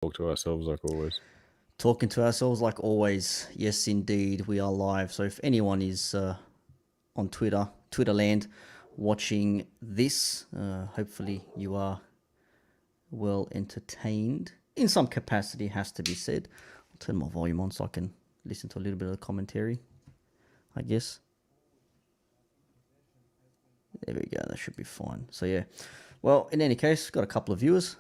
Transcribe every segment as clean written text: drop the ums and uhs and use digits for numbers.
Talk to ourselves like always. Talking to ourselves like always. Yes, indeed, we are live. So if anyone is on Twitterland, watching this, hopefully you are well entertained in some capacity. Has to be said. I'll turn my volume on so I can listen to a little bit of the commentary. I guess. There we go. That should be fine. So yeah. Well, in any case, got a couple of viewers.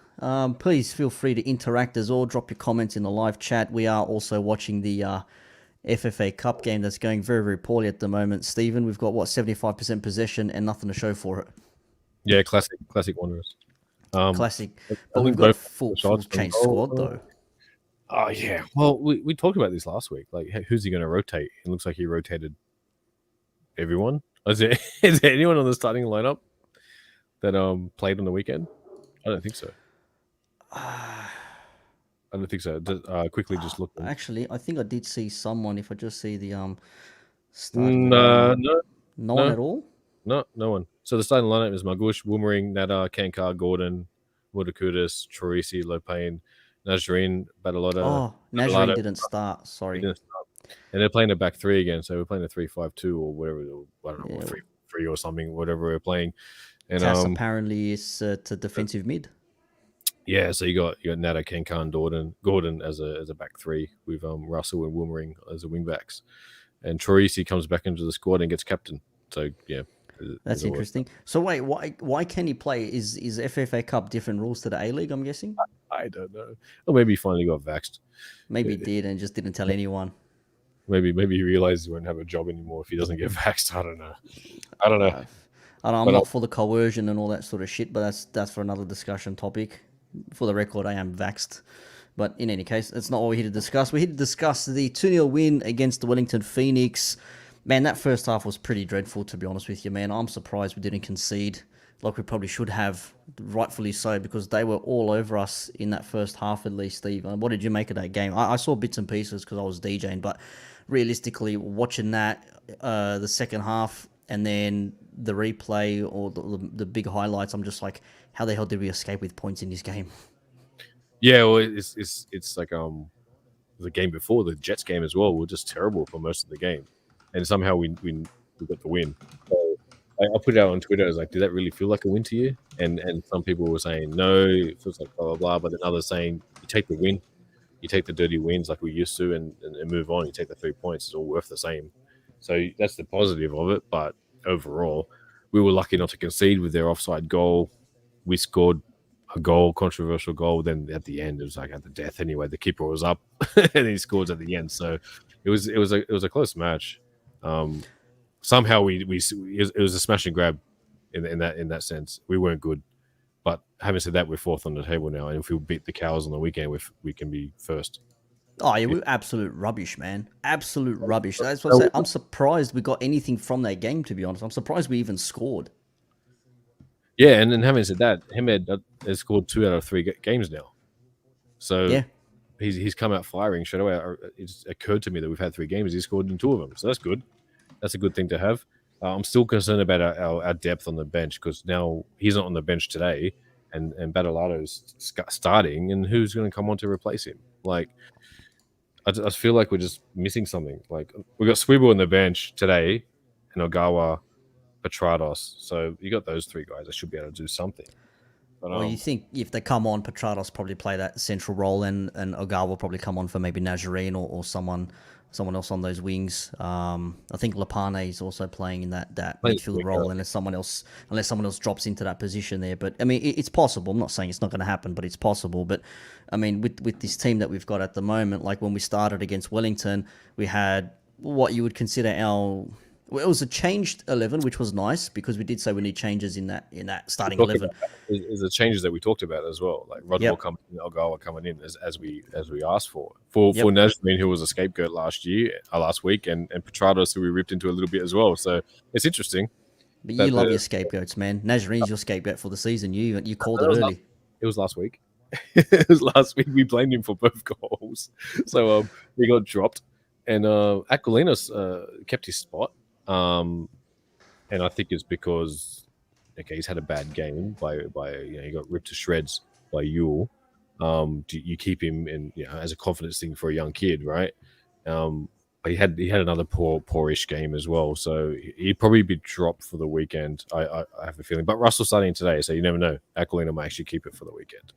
Please feel free to interact as well. Drop your comments in the live chat. We are also watching the FFA Cup game that's going very, very poorly at the moment. Stephen, we've got what 75% possession and nothing to show for it. Yeah, classic Wanderers. Classic, I but we've think got a both full shots on change squad goal. though. Oh yeah. Well, we talked about this last week. Like, who's he going to rotate? It looks like he rotated everyone. Is there anyone on the starting lineup that played on the weekend? I don't think so. I don't think so. Quickly just looking. Actually, I think I did see someone. If I just see the starting No, lineup, no, no one no, at all. no one. So the starting lineup is Magush, Woomering, Nada, Kankar, Gordon, Mudakudis, Chorisi, Lopane, Najreen, Oh, Najreen Badalado. didn't start. He Sorry. didn't start. And they're playing a back three again. So we're playing a 3-5-2 or whatever. I don't know, Yeah, 3-3 or something, whatever we're playing. And Tass apparently is to defensive mid. yeah, so you got Nada, Kankar, and Gordon as a back three with Russell and Woomering as the wing backs. And Chorisi comes back into the squad and gets captain. So yeah. That's interesting. So wait, why can he play? Is FFA Cup different rules to the A League? I'm guessing. I don't know. Or maybe he finally got vaxxed. Maybe he did and just didn't tell anyone. Maybe he realized he won't have a job anymore if he doesn't get vaxxed. I don't know. I don't know. I don't, I'm But not for the coercion and all that sort of shit, but that's for another discussion topic. For the record, I am vaxxed. But in any case, that's not what we're here to discuss. We're here to discuss the 2-0 win against the Wellington Phoenix. Man, that first half was pretty dreadful, to be honest with you, man. I'm surprised we didn't concede like we probably should have, rightfully so, because they were all over us in that first half at least, Steve. What did you make of that game? I saw bits and pieces because I was DJing, but realistically, watching that, the second half, and then the replay or the big highlights, I'm just like, how the hell did we escape with points in this game? yeah, well, it's like the game before the Jets game as well. We're just terrible for most of the game, and somehow we got the win. So I put it out on Twitter. I was like, did that really feel like a win to you? And some people were saying no, it feels like blah blah blah. But then others saying you take the win, you take the dirty wins like we used to, and move on. You take the 3 points; it's all worth the same. So that's the positive of it. But overall, we were lucky not to concede with their offside goal. We scored a goal, controversial goal. Then at the end, it was like at the death anyway. The keeper was up, and he scores at the end. So it was a close match. Um, Somehow it was a smash and grab in that sense. We weren't good, but having said that, we're fourth on the table now, and if we beat the Cows on the weekend, we can be first. Oh yeah, we're absolute rubbish, man. Absolute rubbish. That's what I said. I'm surprised we got anything from that game. To be honest, I'm surprised we even scored. Yeah, and then having said that, Hemed has scored 2 out of 3 games now, so Yeah, he's come out firing straight away. It's occurred to me that we've had 3 games. He scored in 2 of them, so that's good. That's a good thing to have. I'm still concerned about our depth on the bench because now he's not on the bench today, and Badalado's starting, and who's going to come on to replace him? Like, I just feel like we're just missing something. Like, we got Swivel on the bench today, and Ogawa, Petrados. So you got those 3 guys that should be able to do something. But well, you think if they come on, Petrados probably play that central role, and Ogawa will probably come on for maybe Nazarene or someone else on those wings. I think Lapane is also playing in that midfield role, unless someone else drops into that position there. But I mean, it's possible. I'm not saying it's not going to happen, but it's possible. But I mean, with this team that we've got at the moment, like when we started against Wellington, we had what you would consider our. Well, it was a changed 11, which was nice because we did say we need changes in that starting 11. is the changes that we talked about as well, like Rodwell Yep. coming in, Ogawa coming in as we asked for Yep. Najmin, who was a scapegoat last week, and Petrados, who we ripped into a little bit as well. So it's interesting But you that love your scapegoats, man. Nazarene's your scapegoat for the season. You called it it early. was last week. It was last week. We blamed him for both goals, so he got dropped, and Aquilinos kept his spot. And I think it's because he's had a bad game by he got ripped to shreds by Yule. You keep him in, as a confidence thing for a young kid, right? But he had another poorish game as well, so he'd probably be dropped for the weekend. I have a feeling, but Russell's starting today, so you never know. Aquilina might actually keep it for the weekend.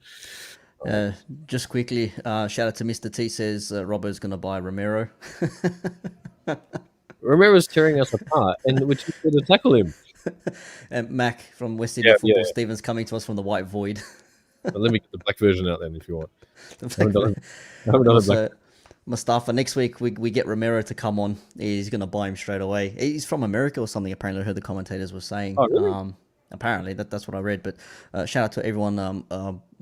Uh, just quickly, shout out to Mr. T says Robbo's going to buy Romero. Ramirez tearing us apart, and we're too good to tackle him. And Mac from West Sydney Yeah, Football yeah. Stevens coming to us from the White Void. But let me get the black version out then if you want. The I haven't done Black- it. I haven't and done a black. also, Mustafa, next week we get Romero to come on. He's going to buy him straight away. He's from America or something, apparently. I heard the commentators were saying. Oh, really? Apparently, that's what I read. But shout out to everyone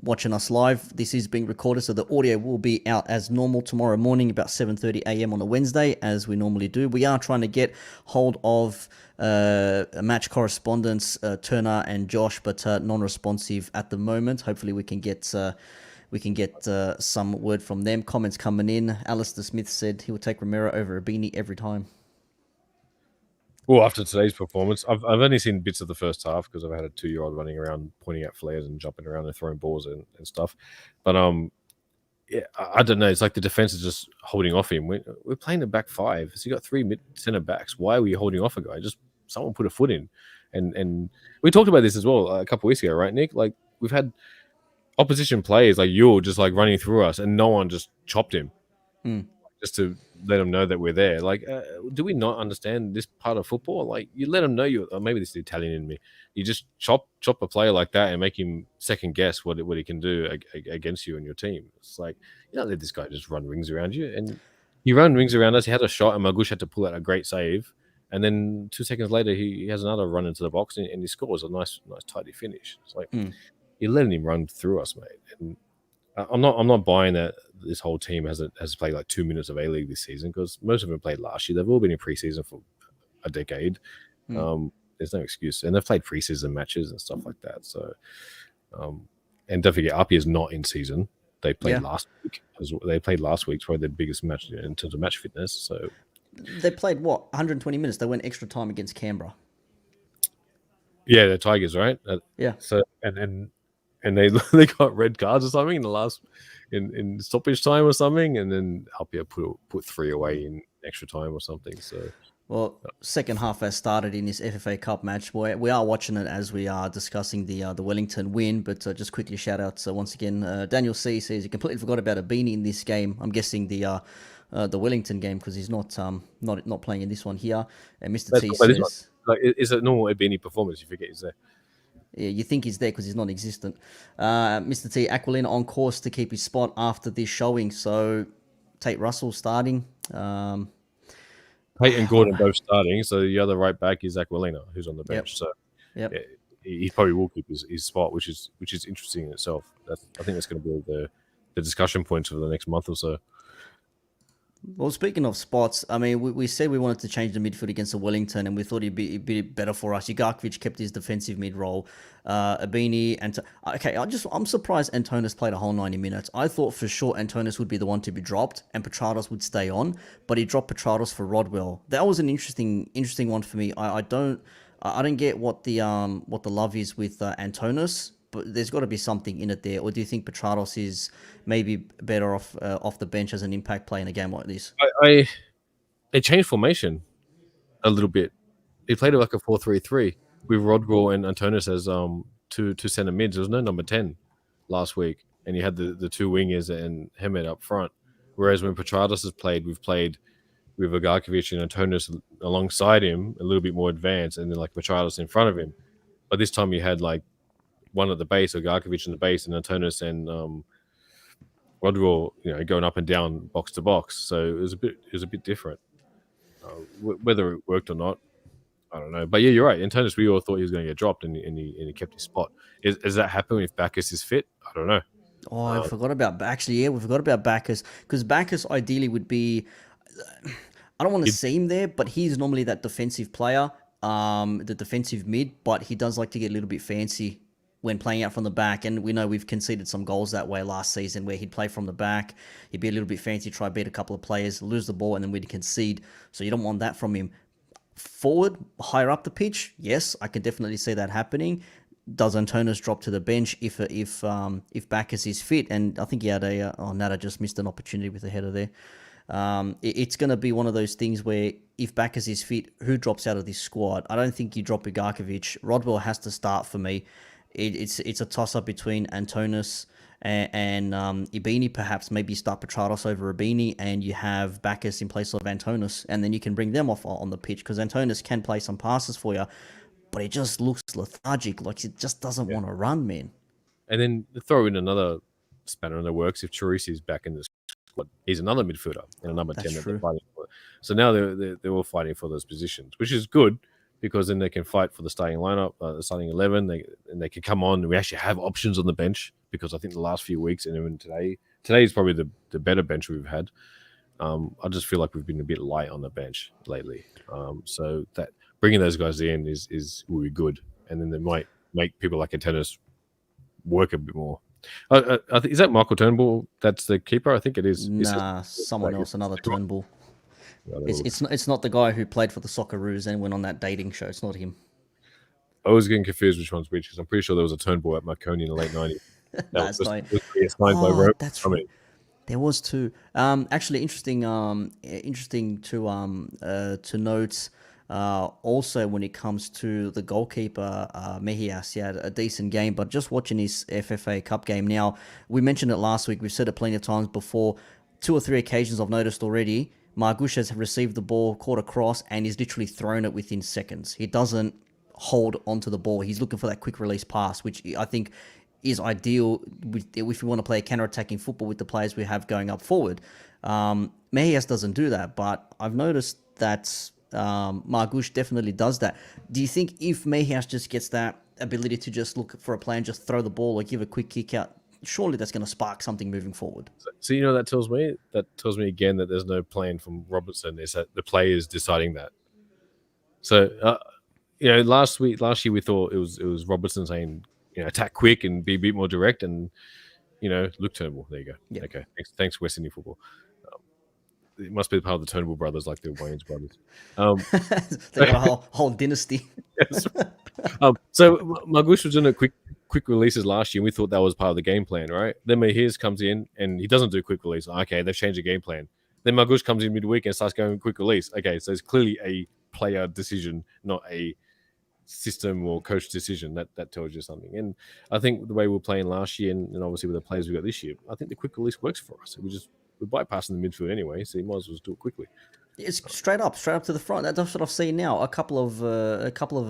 watching us live. This is being recorded, so the audio will be out as normal tomorrow morning, about 7:30 a.m. on a Wednesday, as we normally do. We are trying to get hold of match correspondents Turner and Josh, but non-responsive at the moment. Hopefully, we can get some word from them. Comments coming in. Alistair Smith said he would take Romero over a beanie every time. Well, after today's performance, I've only seen bits of the first half because I've had a 2-year-old running around pointing out flares and jumping around and throwing balls and stuff. But yeah, I don't know. It's like the defense is just holding off him. We're playing a back five, so you got three mid center backs. Why are we holding off a guy? Just someone put a foot in, and we talked about this as well a couple of weeks ago, right, Nick? Like we've had opposition players like you're just like running through us, and no one just chopped him. Just to let them know that we're there. Like, do we not understand this part of football? Like, you let them know maybe this is the Italian in me. You just chop a player like that and make him second guess what he can do against you and your team. It's like you don't let this guy just run rings around you. And he ran rings around us. He had a shot, and Magush had to pull out a great save. And then 2 seconds later, he has another run into the box and he scores a nice tidy finish. It's like you're letting him run through us, mate. And I'm not buying that this whole team has played like 2 minutes of A League this season because most of them played last year. They've all been in preseason for a decade. There's no excuse, and they've played preseason matches and stuff like that. So, and don't forget, RP is not in season. They played last week. They played last week's probably their biggest match in terms of match fitness. So they played what 120 minutes. They went extra time against Canberra. Yeah, the Tigers, right? Yeah. So and they they got red cards or something in the last in stoppage time or something, and then Alpia put 3 away in extra time or something. So well, second half has started in this FFA Cup match. We are watching it as we are discussing the Wellington win. But just quickly shout out once again, Daniel C says he completely forgot about a beanie in this game. I'm guessing the Wellington game because he's not playing in this one here. And Mr. T says, like, is it normal beanie performance? You forget he's there. Yeah, you think he's there because he's non-existent. Mr. T, Aquilina on course to keep his spot after this showing. So Tate Russell starting. Peyton and Gordon both starting. So the other right back is Aquilina, who's on the bench. So yeah, he probably will keep his spot, which is interesting in itself. I think that's going to be the discussion points for the next month or so. Well, speaking of spots, I mean, we said we wanted to change the midfield against the Wellington, and we thought it'd be better for us. Ugarkovic kept his defensive mid role. Abini and I'm surprised Antonis played a whole 90 minutes. I thought for sure Antonis would be the one to be dropped, and Petrados would stay on, but he dropped Petrados for Rodwell. That was an interesting one for me. I don't get what the love is with Antonis. But there's got to be something in it there. Or do you think Petrados is maybe better off the bench as an impact play in a game like this? They changed formation a little bit. They played it like a 4-3-3 with Rodwell and Antonis as two center mids. There was no number 10 last week, and you had the two wingers and Hemed up front. Whereas when Petrados has played, we've played with Ugarkovic and Antonis alongside him, a little bit more advanced, and then like Petrados in front of him. But this time you had like one at the base, Ugarkovic in the base, and Antonis and Rodwell, going up and down box to box. So it was a bit different. Whether it worked or not, I don't know. But yeah, you're right. Antonis, we all thought he was going to get dropped, and he kept his spot. Is that happening if Bacchus is fit? I don't know. Oh, I forgot about we forgot about Bacchus because Bacchus ideally would be. I don't want to see him there, but he's normally that defensive player, the defensive mid. But he does like to get a little bit fancy when playing out from the back, and we know we've conceded some goals that way last season where he'd play from the back, he'd be a little bit fancy, try beat a couple of players, lose the ball, and then we'd concede. So you don't want that from him. Forward, higher up the pitch, yes, I can definitely see that happening. does Antonis drop to the bench if Bacchus is fit? And I think he had a Nada just missed an opportunity with the header there. It's going to be one of those things where if Bacchus is fit, who drops out of this squad? I don't think you drop Igarkovic. Rodwell has to start for me. It's a toss up between Antonis and Ibini. Perhaps maybe start Petrados over Ibini, and you have Bacchus in place of Antonis, and then you can bring them off on the pitch because Antonis can play some passes for you, but it just looks lethargic. Like it just doesn't Yeah. want to run, man. And then throw in another spanner in the works if Chorisi is back in the squad. He's another midfielder and a number That's 10 that they're true. fighting for. So now they're all fighting for those positions, which is good because then they can fight for the starting lineup, the starting 11. They can come on. We actually have options on the bench because I think the last few weeks and even today is probably the better bench we've had. I just feel like we've been a bit light on the bench lately. So that bringing those guys in will be good, and then they might make people like Antennas work a bit more. I think is that Michael Turnbull? That's the keeper. I think it is. It says Nah, someone else, another Turnbull. Yeah, they It's will. it's not, it's not the guy who played for the Socceroos and went on that dating show. It's not him. I was getting confused which one's which because I'm pretty sure there was a Turnbull at Marconi in the late '90s. That That's was not. was assigned by Oh, Rome. that's I right. mean, There was two. Actually, interesting. Interesting to note. Also, when it comes to the goalkeeper, Mejias, he had a decent game, but just watching his FFA Cup game now, we mentioned it last week. We've said it plenty of times before. Two or three occasions I've noticed already. Margush has received the ball, caught a cross, and he's literally thrown it within seconds. He doesn't hold onto the ball. He's looking for that quick release pass, which I think is ideal if we want to play counter-attacking football with the players we have going up forward. Mejias doesn't do that, but I've noticed that Margush definitely does that. Do you think if Mejias just gets that ability to just look for a play and just throw the ball or give a quick kick out, surely that's going to spark something moving forward? so you know that tells me again that there's no plan from Robertson. Is that the players deciding that? So last year we thought it was Robertson saying attack quick and be a bit more direct, and Luke Turnbull. There you go. Yeah. Okay, thanks West Sydney football. It must be part of the Turnbull brothers, like the Wayans brothers. They got a whole dynasty. Yes. So Margush was doing a quick releases last year, and we thought that was part of the game plan, right? Then Mejias comes in and he doesn't do quick release. Okay, they've changed the game plan. Then Margush comes in midweek and starts going quick release. Okay, so it's clearly a player decision, not a system or coach decision. That tells you something. And I think the way we were playing last year, and obviously with the players we got this year, I think the quick release works for us. We're bypassing the midfield anyway, so you might as well just do it quickly. It's straight up to the front. That's what I've seen now. A couple of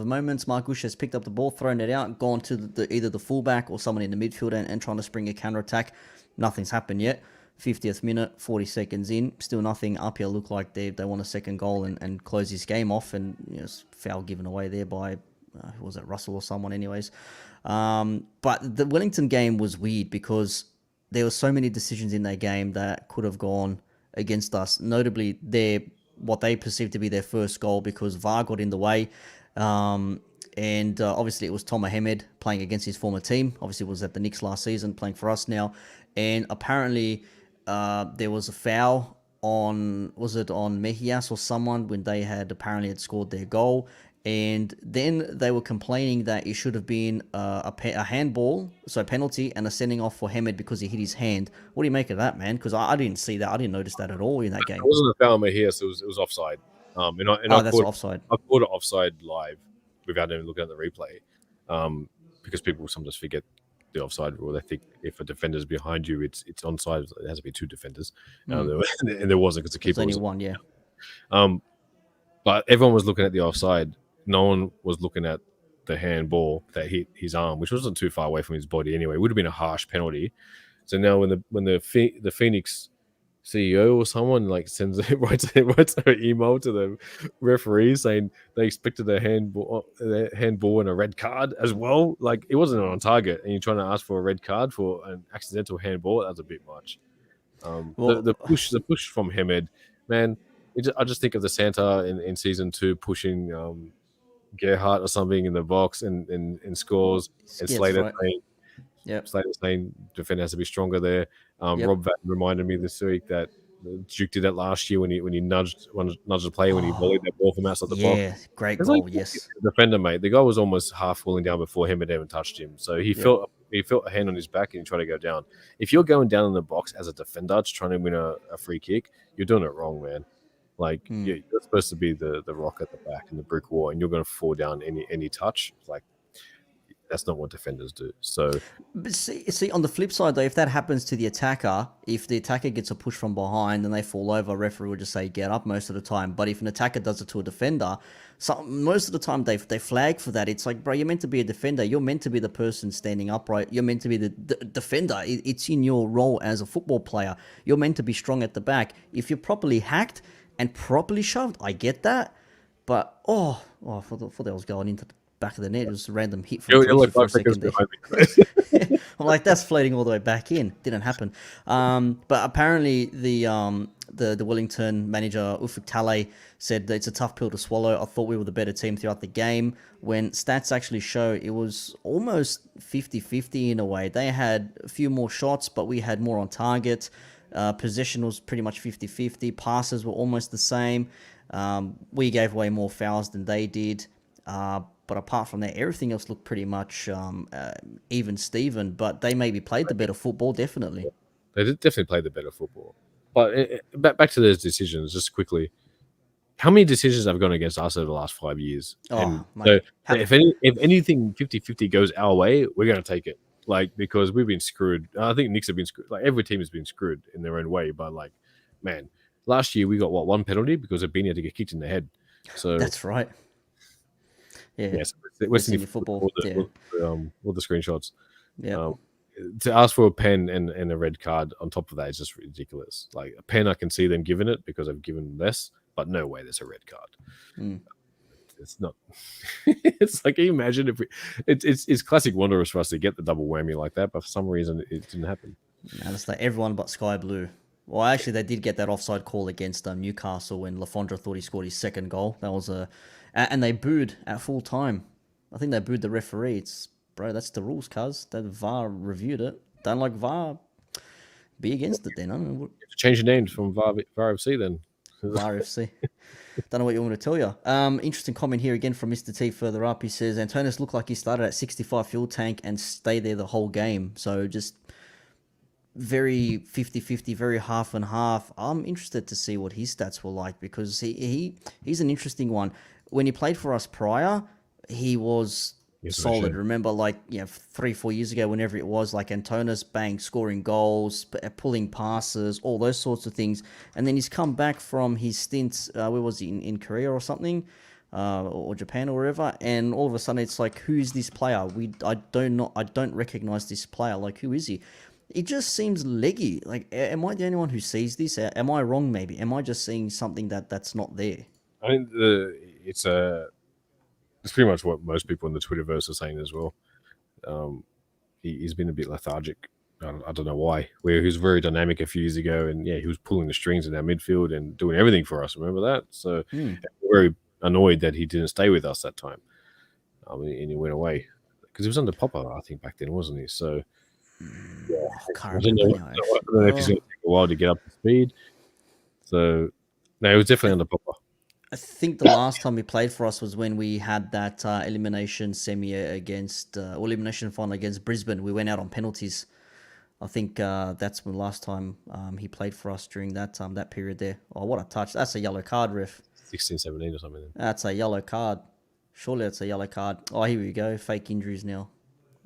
moments, Margush has picked up the ball, thrown it out, gone to either the fullback or someone in the midfield and trying to spring a counter attack. Nothing's happened yet. 50th minute, 40 seconds in, still nothing. Apia look like they want a second goal and close this game off, and foul given away there by who was it, Russell or someone, anyways. But the Wellington game was weird because there were so many decisions in that game that could have gone against us. Notably, what they perceived to be their first goal because VAR got in the way. And obviously, it was Tom Mohamed playing against his former team. Obviously, it was at the Knicks last season, playing for us now. And apparently, there was a foul was it on Mejias or someone when they had scored their goal. And then they were complaining that it should have been a handball, so a penalty, and a sending off for Hamed because he hit his hand. What do you make of that, man? Because I didn't see that. I didn't notice that at all in that It game. wasn't a foul here, so it was offside. And Oh, that's offside. I caught it offside live without even looking at the replay, because people sometimes forget the offside rule. They think if a defender's behind you, it's onside. It has to be two defenders, and there wasn't because the There's keeper only was. one, yeah. But everyone was looking at the offside. No one was looking at the handball that hit his arm, which wasn't too far away from his body anyway. It would have been a harsh penalty. So now when the Phoenix CEO or someone writes an email to the referee saying they expected a handball and a red card as well. Like it wasn't on target, and you're trying to ask for a red card for an accidental handball. That's a bit much. The Well, push from Hamed, man. I just think of the Santa in season 2 pushing Gerhardt or something in the box and scores, and that's right. Yep. Slater saying defender has to be stronger there. Yep. Rob Vatton reminded me this week that Duke did that last year when he nudged the player when he volleyed that ball from outside the box. Yeah, great It's like goal. Yes. the defender, mate. The guy was almost half falling down before him had even touched him. So Yep. he felt a hand on his back and he tried to go down. If you're going down in the box as a defender, just trying to win a free kick, you're doing it wrong, man. Like you're supposed to be the rock at the back and the brick wall, and you're going to fall down any touch. Like that's not what defenders do. So But see, on the flip side though, if that happens to the attacker, if the attacker gets a push from behind and they fall over, referee will just say get up most of the time. But if an attacker does it to a defender, most of the time they flag for that. It's like, bro, you're meant to be a defender. You're meant to be the person standing upright. You're meant to be the defender. It's in your role as a football player. You're meant to be strong at the back. If you're properly hacked and properly shoved, I get that. But I thought that was going into the back of the net. It was a random hit from you're Teresa like for a 5 seconds second there. behind me. I'm like, that's floating all the way back in. Didn't happen. But apparently the Wellington manager Ufuk Talay said that it's a tough pill to swallow. I thought we were the better team throughout the game. When stats actually show it was almost 50-50 in a way. They had a few more shots, but we had more on target. Possession was pretty much 50-50. Passes were almost the same. We gave away more fouls than they did. But apart from that, everything else looked pretty much even Steven. But they maybe played the better football, definitely. They did definitely play the better football. But back to those decisions, just quickly. How many decisions have gone against us over the last 5 years? And Oh, mate. so if anything 50-50 goes our way, we're going to take it. Like, because we've been screwed. I think Knicks have been screwed. Like, every team has been screwed in their own way. But, like, man, last year we got, one penalty because Abini had to get kicked in the head. So, That's right. Yeah. yes, West Indian football. Yeah. all the screenshots. Yeah. To ask for a pen and a red card on top of that is just ridiculous. Like, a pen, I can see them giving it because they've given less, but no way there's a red card. It's not. It's like, can you imagine if it's classic Wanderers for us to get the double whammy like that, but for some reason it didn't happen. Man, it's like everyone but Sky Blue. Well, actually, they did get that offside call against Newcastle when Lafondra thought he scored his second goal. That was and they booed at full time. I think they booed the referee. It's bro, that's the rules, cuz. That VAR reviewed it. Don't like VAR. Be against it then. I don't know. Change the names from VAR FC then. VAR FC. Don't know what you want me to tell you. Interesting comment here again from Mr. T further up. He says Antonis looked like he started at 65 fuel tank and stayed there the whole game. So just very 50-50, very half and half. I'm interested to see what his stats were like because he's an interesting one. When he played for us prior, he was solid. Remember, like 3-4 years ago, whenever it was, like Antonis, bang, scoring goals, pulling passes, all those sorts of things. And then he's come back from his stints. Where was he in Korea or something, or Japan or wherever? And all of a sudden, it's like, who is this player? I don't recognize this player. Like, who is he? It just seems leggy. Like, am I the only one who sees this? Am I wrong? Maybe. Am I just seeing something that's not there? I think it's pretty much what most people in the Twitterverse are saying as well. He's been a bit lethargic. I don't know why. Where he was very dynamic a few years ago, and he was pulling the strings in our midfield and doing everything for us. Remember that? So we're very annoyed that he didn't stay with us that time. And he went away because he was under Popper, I think, back then, wasn't he? So I don't know if he's going to take a while to get up to speed. So no, it was definitely under Popper. I think the last time he played for us was when we had that elimination semi against, or elimination final against Brisbane. We went out on penalties. I think that's the last time he played for us during that that period there. Oh, what a touch. That's a yellow card, ref. 16, 17 or something. That's a yellow card. Surely that's a yellow card. Oh, here we go. Fake injuries now.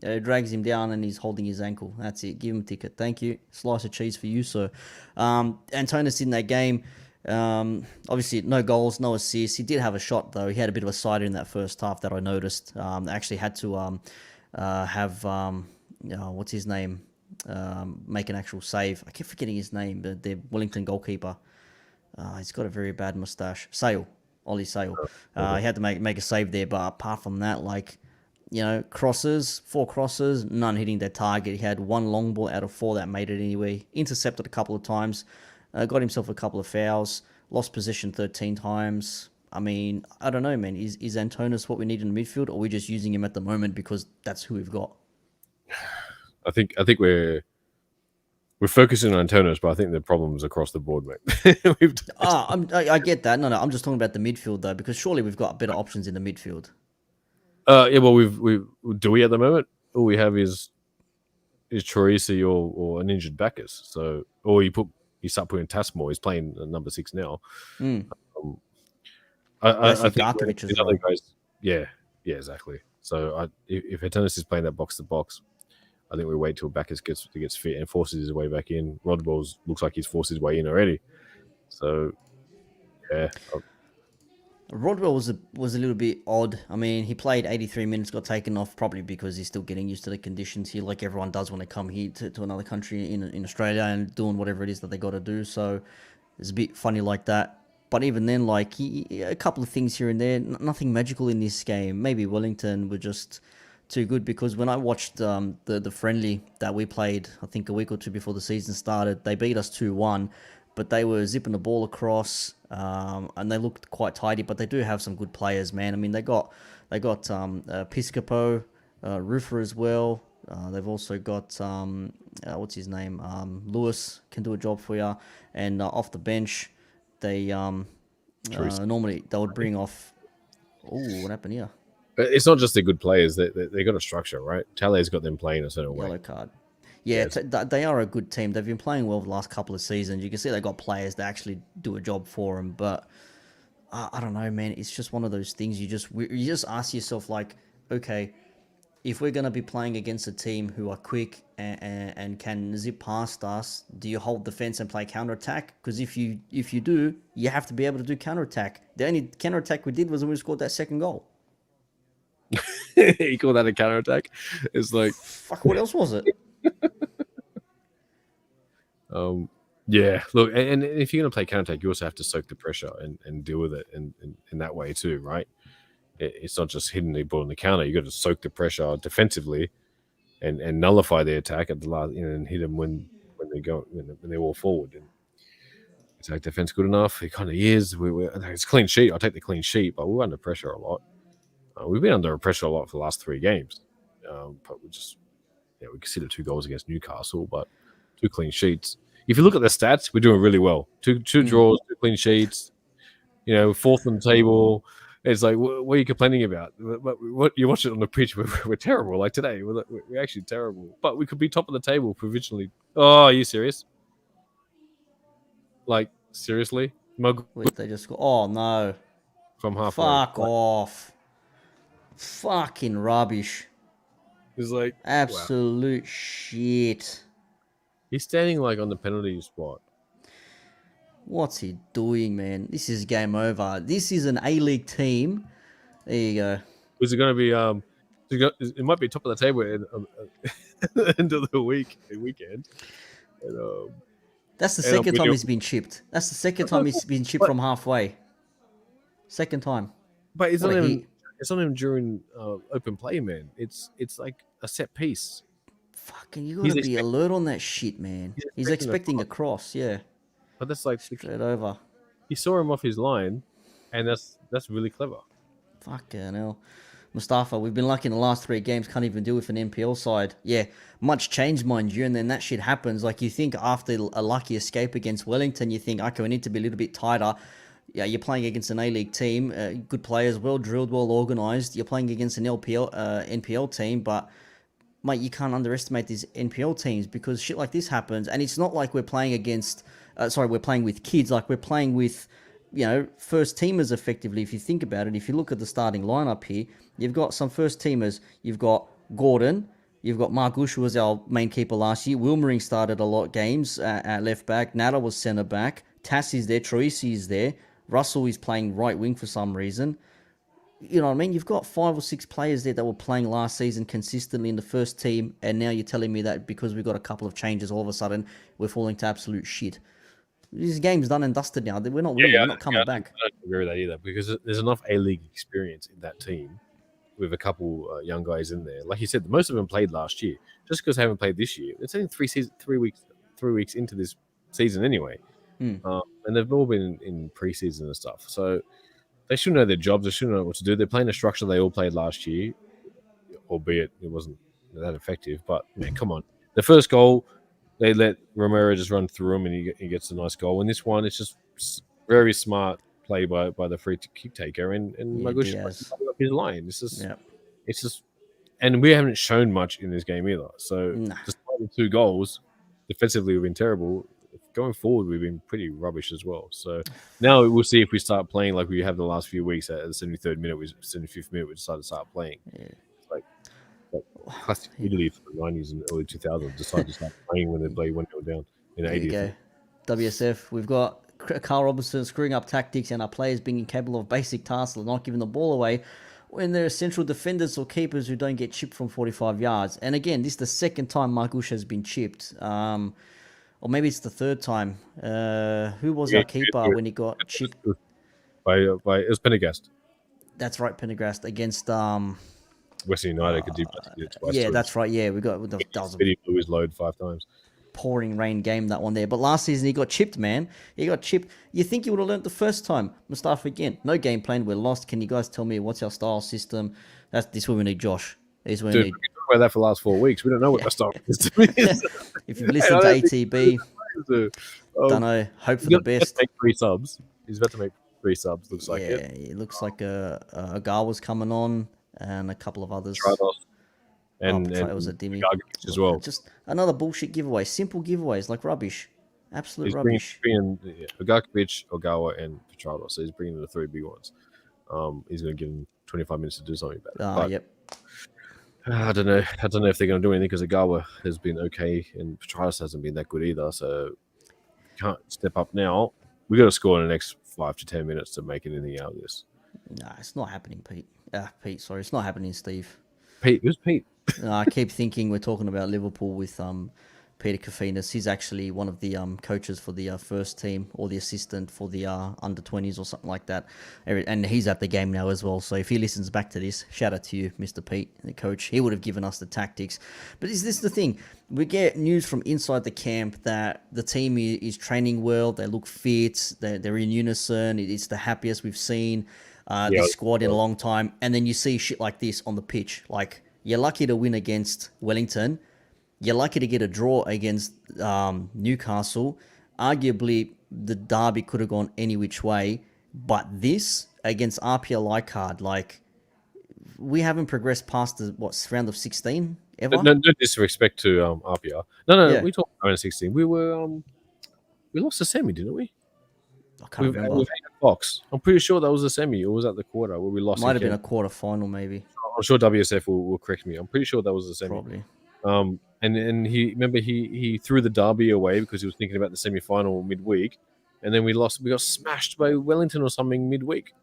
It drags him down and he's holding his ankle. That's it. Give him a ticket. Thank you. Slice of cheese for you, sir. Antonis in that game. Obviously, no goals, no assists. He did have a shot, though. He had a bit of a sider in that first half that I noticed. Actually had to have, what's his name? Make an actual save. I keep forgetting his name, but the Wellington goalkeeper. He's got a very bad mustache. Ollie Sale. He had to make a save there, but apart from that, like, crosses, 4 crosses, none hitting their target. He had 1 long ball out of 4 that made it anyway. Intercepted a couple of times. Got himself a couple of fouls. Lost possession 13 times. I mean, I don't know, man. Is Antonis what we need in the midfield, or are we just using him at the moment because that's who we've got? I think we're we're focusing on Antonis, but I think the problem's across the board, mate. I get that. No, I'm just talking about the midfield though, because surely we've got better options in the midfield. Yeah, well, we do we at the moment. All we have is Troisi or an injured Bacchus. So, or you start putting Tasmore. He's playing number 6 now. Mm. Um, But I I see think Garkovic as the other well. guys, yeah, exactly. So if Antonis is playing that box to box, I think we wait till Bacchus gets fit and forces his way back in. Rodwell's looks like he's forced his way in already. So yeah, Rodwell was a little bit odd. I mean, he played 83 minutes, got taken off probably because he's still getting used to the conditions here, like everyone does when they come here to another country in Australia and doing whatever it is that they got to do. So it's a bit funny like that. But even then, like a couple of things here and there, nothing magical in this game. Maybe Wellington were just too good because when I watched the friendly that we played, I think a week or two before the season started, they beat us 2-1, but they were zipping the ball across and they looked quite tidy. But they do have some good players, man. I mean, they got Piscopo, Roofer as well. They've also got what's his name, Lewis can do a job for you, and off the bench they Troisi. normally they would bring off. Oh, what happened here? It's not just the good players; they got a structure, right? Tale's got them playing a certain way. Yellow card. Yeah, Yeah, they are a good team. They've been playing well the last couple of seasons. You can see they got players that actually do a job for them. But I don't know, man. It's just one of those things. You just ask yourself, like, okay, if we're gonna be playing against a team who are quick and can zip past us, do you hold the fence and play counter attack? Because if you do, you have to be able to do counter attack. The only counter attack we did was when we scored that second goal. you call that a counter attack? It's like, Fuck, what else was it? yeah. Look, and if you're gonna play counter attack, you also have to soak the pressure and deal with it in that way too, right? It's not just hitting the ball in the counter. You got to soak the pressure defensively and nullify the attack at the last, and hit them when they go when they're all forward. And is our defense good enough? It kind of is. It's clean sheet. I'll take the clean sheet, but we're under pressure a lot. We've been under pressure a lot for the last 3 games, but we conceded 2 goals against Newcastle, but 2 clean sheets. If you look at the stats, we're doing really well. Two draws, 2 clean sheets. 4th on the table. It's like, what are you complaining about? What you watch it on the pitch? We're terrible. Like today, we're actually terrible. But we could be top of the table provisionally. Oh, are you serious? Like seriously, Mug Wait, they just go. Oh no! from halfway. Fuck off! Fucking rubbish! It's like, wow. Absolute shit! He's standing like on the penalty spot. What's he doing, man? This is game over. This is an A-League team. There you go. Is it going to be? It might be top of the table at the end of the weekend. And, That's the second time he's been chipped. That's the second time he's been chipped from halfway. Second time. But it's not even. It's not even during open play, man. It's like a set piece. Fucking, you gotta be alert on that shit, man. He's expecting a cross, yeah. But that's like straight over. He saw him off his line, and that's really clever. Fucking hell. Mustafa, we've been lucky in the last 3 games, can't even deal with an NPL side. Yeah, much change, mind you, and then that shit happens. Like, you think after a lucky escape against Wellington, you think, okay, we need to be a little bit tighter. Yeah, you're playing against an A-League team, good players, well drilled, well organised. You're playing against an NPL team, but mate, you can't underestimate these NPL teams because shit like this happens. And it's not like we're playing against, we're playing with kids. Like, we're playing with, first teamers effectively. If you think about it, if you look at the starting lineup here, you've got some first teamers. You've got Gordon. You've got Margush, who was our main keeper last year. Wilmering started a lot of games at left back. Nada was centre back. Tass is there. Troisi is there. Russell is playing right wing for some reason. You know what I mean? You've got 5 or 6 players there that were playing last season consistently in the first team, and now you're telling me that because we've got a couple of changes, all of a sudden we're falling to absolute shit. This game's done and dusted now. We're not winning. We're not coming back. I don't agree with that either because there's enough A-League experience in that team with a couple young guys in there. Like you said, most of them played last year. Just because they haven't played this year, it's only 3 weeks into this season anyway. And they've all been in preseason and stuff. So they should know their jobs. They should know what to do. They're playing a structure they all played last year, albeit it wasn't that effective. But man, come on, the first goal, they let Romero just run through him, and he gets a nice goal. And this one, it's just very smart play by the free kick taker, and Yeah, Magush Diaz. up his line. Yeah. It's just, and we haven't shown much in this game either. So Nah. despite the 2 goals, defensively we've been terrible. Going forward, we've been pretty rubbish as well. So now we'll see if we start playing like we have the last few weeks. At the 73rd minute, 75th minute, we decided to start playing. Yeah. It's like classic Italy for the 90s and early 2000s. Decided to start playing when they play when they were down in the There you 80th go. minute. WSF, we've got Carl Robinson screwing up tactics and our players being incapable of basic tasks like not giving the ball away when there are central defenders or keepers who don't get chipped from 45 yards. And again, this is the second time Margush has been chipped. Or maybe it's the third time. Who was Yeah, our keeper when he got chipped? by it was Pendergast. That's right, Pendergast against Western United could do it twice yeah, to him. that's right. Yeah, we got that was a Speedy blew his load 5 times. pouring rain game, that one there. But last season he got chipped, man. He got chipped. You think he would have learnt the first time? Mustafa again. No game plan. We're lost. Can you guys tell me what's our style system? That's this where we need Josh. This is where we Dude, need. we've been talking about that for the last 4 weeks. We don't know what Yeah. the stock system is. If you've listened to I don't think ATB, so. don't know. Hope for He's the about to best. make 3 subs. He's about to make 3 subs. Looks like Yeah, it. it looks like a Gar was coming on and a couple of others. Tridos Oh, and it was a Dimmy. Gargovic as well. Just another bullshit giveaway. Simple giveaways like rubbish. Absolute He's rubbish. bringing Gargovic, Ogawa, and Petrardo. So he's bringing the 3 big ones. He's going to give him 25 minutes to do something about it. But Yep. I don't know. I don't know if they're going to do anything because Ogawa has been okay and Petrardo hasn't been that good either. So can't step up now. We got to score in the next 5 to 10 minutes to make anything out of this. Nah, it's not happening, Pete. Pete, sorry, it's not happening, Steve. Pete, who's Pete? I keep thinking we're talking about Liverpool with Peter Kofinas. He's actually one of the coaches for the first team or the assistant for the under 20s or something like that. And he's at the game now as well. So if he listens back to this, shout out to you, Mr. Pete, the coach. He would have given us the tactics. But is this the thing? We get news from inside the camp that the team is training well. They look fit. They're in unison. It's the happiest we've seen this squad in a long time. And then you see shit like this on the pitch. Like, you're lucky to win against Wellington. You're lucky to get a draw against Newcastle. Arguably, the derby could have gone any which way. But this against RPL Leichardt, like, we haven't progressed past the round of 16 ever. No disrespect to RPR. No, Yeah. we talked round of 16. We we lost the semi, didn't we? I can't remember. With Fox. I'm pretty sure that was the semi. Or was that the quarter where we lost? Might have been a quarter final, maybe. I'm sure WSF will correct me. I'm pretty sure that was the semi. Probably. And he threw the derby away because he was thinking about the semi final midweek, and then we lost. We got smashed by Wellington or something midweek,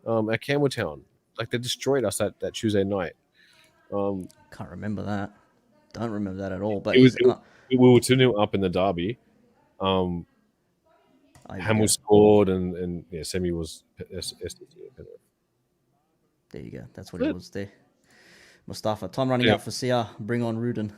at Campbelltown. Like they destroyed us that Tuesday night. Can't remember that. Don't remember that at all. But We were 2-0 up in the derby. Hamill scored, and yeah, semi was. There you go. That's what it was there. Mustafa, time running out for CR. Bring on Rudin.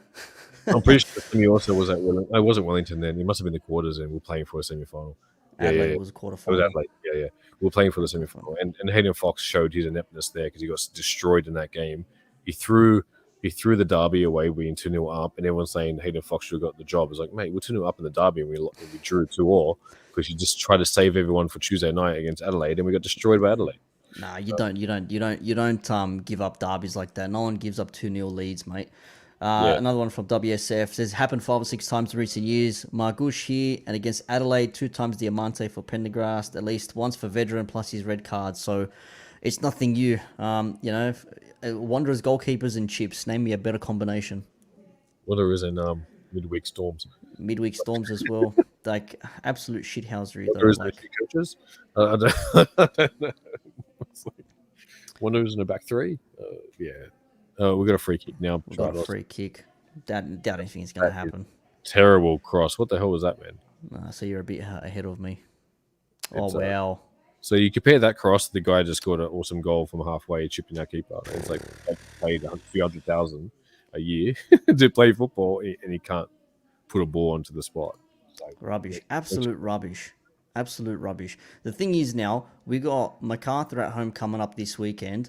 I'm pretty sure semi also was at Wellington. I wasn't Wellington then. It must have been the quarters, and we're playing for a semi-final. Adelaide was a quarter It final. was Adelaide. Yeah. We were playing for the semi-final, and Hayden Fox showed his ineptness there because he got destroyed in that game. He threw the derby away, being 2-0 up, and everyone's saying Hayden Fox should have got the job. It's like, mate, we're 2-0 up in the derby, and we drew 2-2 because you just tried to save everyone for Tuesday night against Adelaide, and we got destroyed by Adelaide. Nah, you don't give up derbies like that. No one gives up 2-0 leads, mate. Another one from WSF says happened 5 or 6 times in recent years. Margush here and against Adelaide, 2 times Diamante for Pendergast, at least once for Vedran plus his red card. So it's nothing new. Wanderers, goalkeepers, and chips. Name me a better combination. Wanderers and midweek Storms. Midweek Storms as well. Like absolute shithousery. Wanderers and coaches. I don't know. It's like Wanderers in the back 3. We got a free kick now. We got a free kick. Doubt anything is going to happen. Terrible cross. What the hell was that, man? So you're a bit ahead of me. Wow. So you compare that cross, the guy just scored an awesome goal from halfway, chipping our keeper. It's like paid a few $100,000 a year to play football, and he can't put a ball onto the spot. Like, rubbish. Absolute rubbish. Absolute rubbish. The thing is now, we got MacArthur at home coming up this weekend.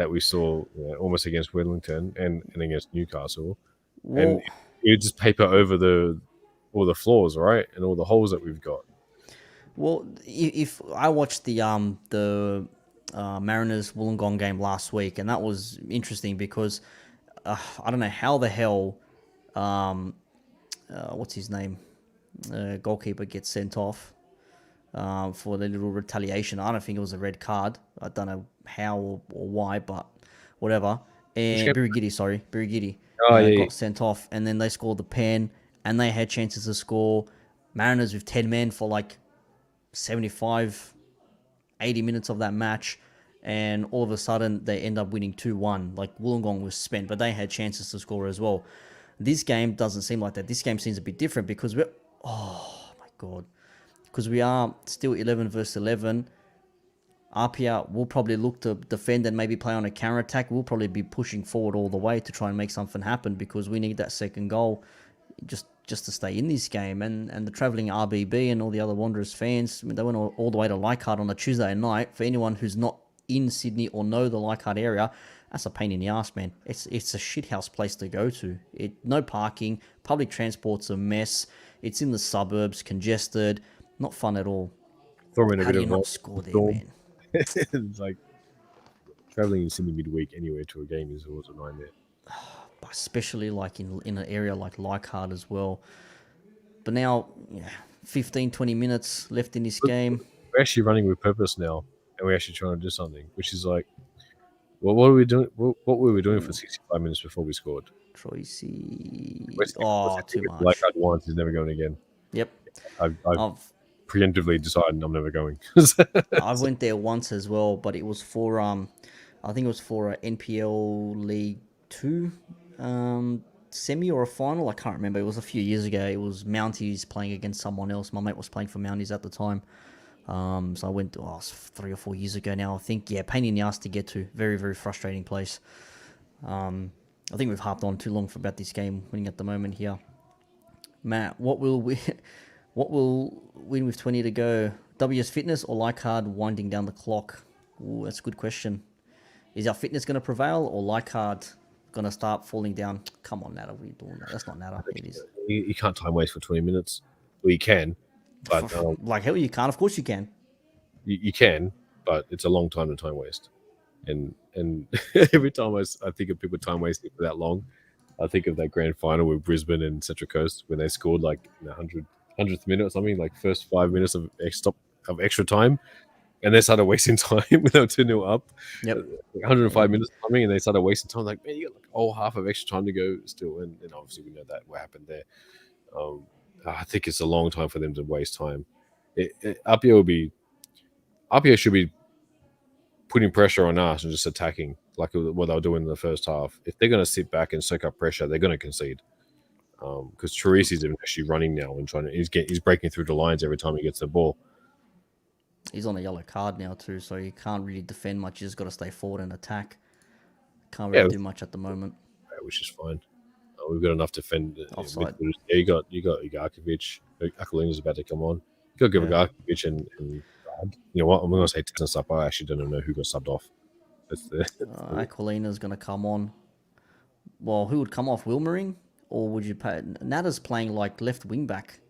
that we saw almost against Wellington and against Newcastle, and Well, you just paper over the all the flaws, right, and all the holes that we've got. if I watched the Mariners Wollongong game last week, and that was interesting because I don't know how the hell what's his name goalkeeper gets sent off for the little retaliation. I don't think it was a red card. I don't know how or why, but whatever. Which And game? Birigidi, sorry, Birigidi, Oh yeah, got sent off, and then they scored the pen, and they had chances to score. Mariners with 10 men for like 75, 80 minutes of that match, and all of a sudden they end up winning 2-1. Like Wollongong was spent, but they had chances to score as well. This game doesn't seem like that. This game seems a bit different because we're, oh my God, because we are still 11 versus 11. RPR will probably look to defend and maybe play on a counter attack. We'll probably be pushing forward all the way to try and make something happen because we need that second goal just to stay in this game. And the travelling RBB and all the other Wanderers fans, I mean, they went all the way to Leichhardt on a Tuesday night. For anyone who's not in Sydney or know the Leichhardt area, that's a pain in the ass, man. It's a shithouse place to go to. No parking, public transport's a mess. It's in the suburbs, congested, not fun at all. throw in a How bit do you of a not score there, storm. man? It's like traveling in Sydney midweek anywhere to a game is always a nightmare. Especially like in an area like Leichhardt as well. But now, 15, 20 minutes left in this But game. we're actually running with purpose now, and we're actually trying to do something, which is like, well, what are we doing? What were we doing for 65 minutes before we scored? Troisi. Wasting Oh, too tickets like much. I'd once is never going again. Yep. I've I've preemptively decided I'm never going. I went there once as well, but it was for I think it was for a NPL League Two semi or a final. I can't remember. It was a few years ago. It was Mounties playing against someone else. My mate was playing for Mounties at the time. So I went, it was 3 or 4 years ago now, I think. Yeah, pain in the ass to get to. Very, very frustrating place. I think we've harped on too long for about this game winning at the moment here. Matt, what will we, what will win with 20 to go? WS Fitness or Leichhardt winding down the clock? Ooh, that's a good question. Is our fitness going to prevail or Leichhardt going to start falling down? Come on, Nata, what are you doing? That's not Nata. It is. You can't time waste for 20 minutes. Well, you can, but Like hell, you can't. Of course you can. you can, but it's a long time to time waste. And every time I think of people time wasting for that long, I think of that grand final with Brisbane and Central Coast when they scored like in the 100th minute or something, like first 5 minutes of extra time, and they started wasting time when they were 2-0 up. Yep. 105 And minutes or something, and they started wasting time. Like, man, you got like half of extra time to go still, and obviously we know that what happened there. I think it's a long time for them to waste time. Apia should be putting pressure on us and just attacking like what they were doing in the first half. If they're going to sit back and soak up pressure, they're going to concede. Because Charisi's actually running now and he's breaking through the lines every time he gets the ball. he's on a yellow card now too, so you can't really defend much. You just got to stay forward and attack. Can't really Yeah, do much at the moment. which is fine. We've got enough defend. Offside. Yeah, you got Igarkovic. Akulina's about to come on. You got Yeah. Igarkovic and you know what? I'm going to say Tess and stuff. I actually don't know who got subbed off. Aquilina's going to come on. Well, who would come off? Wilmering? Or would you pay? Nada's playing like left wing back.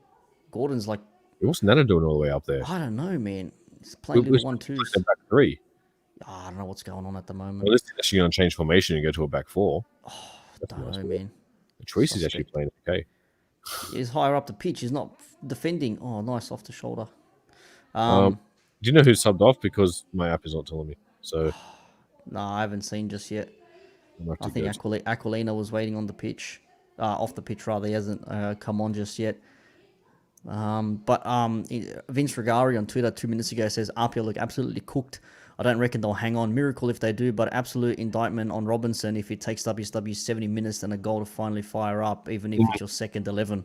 Gordon's like, What's Nana doing all the way up there? I don't know, man. He's playing little 1-2s. Back three. I don't know what's going on at the moment. Well, this is actually going to change formation and go to a back four. That's Don't nice. know, man. Choice is actually playing okay. He's higher up the pitch. He's not defending. Oh, nice off the shoulder. Do you know who subbed off? Because my app is not telling me. So No, I haven't seen just yet. I I think Aquilina was waiting on the pitch. Off the pitch, rather. He hasn't come on just yet. But Vince Regari on Twitter 2 minutes ago says RPL look absolutely cooked. I don't reckon they'll hang on. Miracle if they do, but absolute indictment on Robinson if it takes WSW 70 minutes and a goal to finally fire up, even if it's your second 11.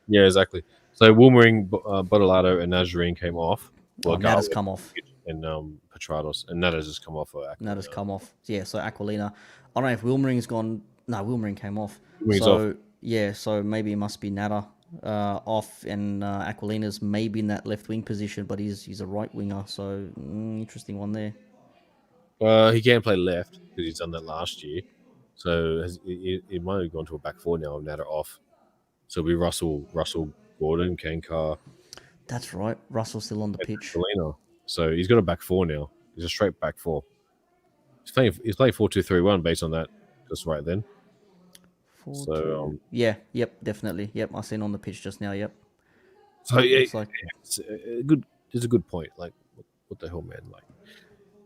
Yeah, exactly. So Woolmering, Bottolato, and Nazarene came off. Nada's come off. And Petrados, and Nada's just come off. Nada's come off. Yeah, so Aquilina. I don't know if Wilmering's gone. No, Wilmering came off. Wilmering's so off. yeah, so maybe it must be Nada off, and Aquilina's maybe in that left wing position, but he's a right winger. So interesting one there. He can't play left because he's done that last year. So it might have gone to a back four now. Now they're off. So we Russell, Gordon, Kankar, That's right. Russell's still on the and pitch. Selena. So he's got a back four now. He's a straight back four. He's playing 4-2-3-1 based on that just right then. Four So two. Yeah. Yep. Definitely. Yep. I seen on the pitch just now. Yep. so yeah, Looks like. it's a good. It's a good point. Like what the hell, man? Like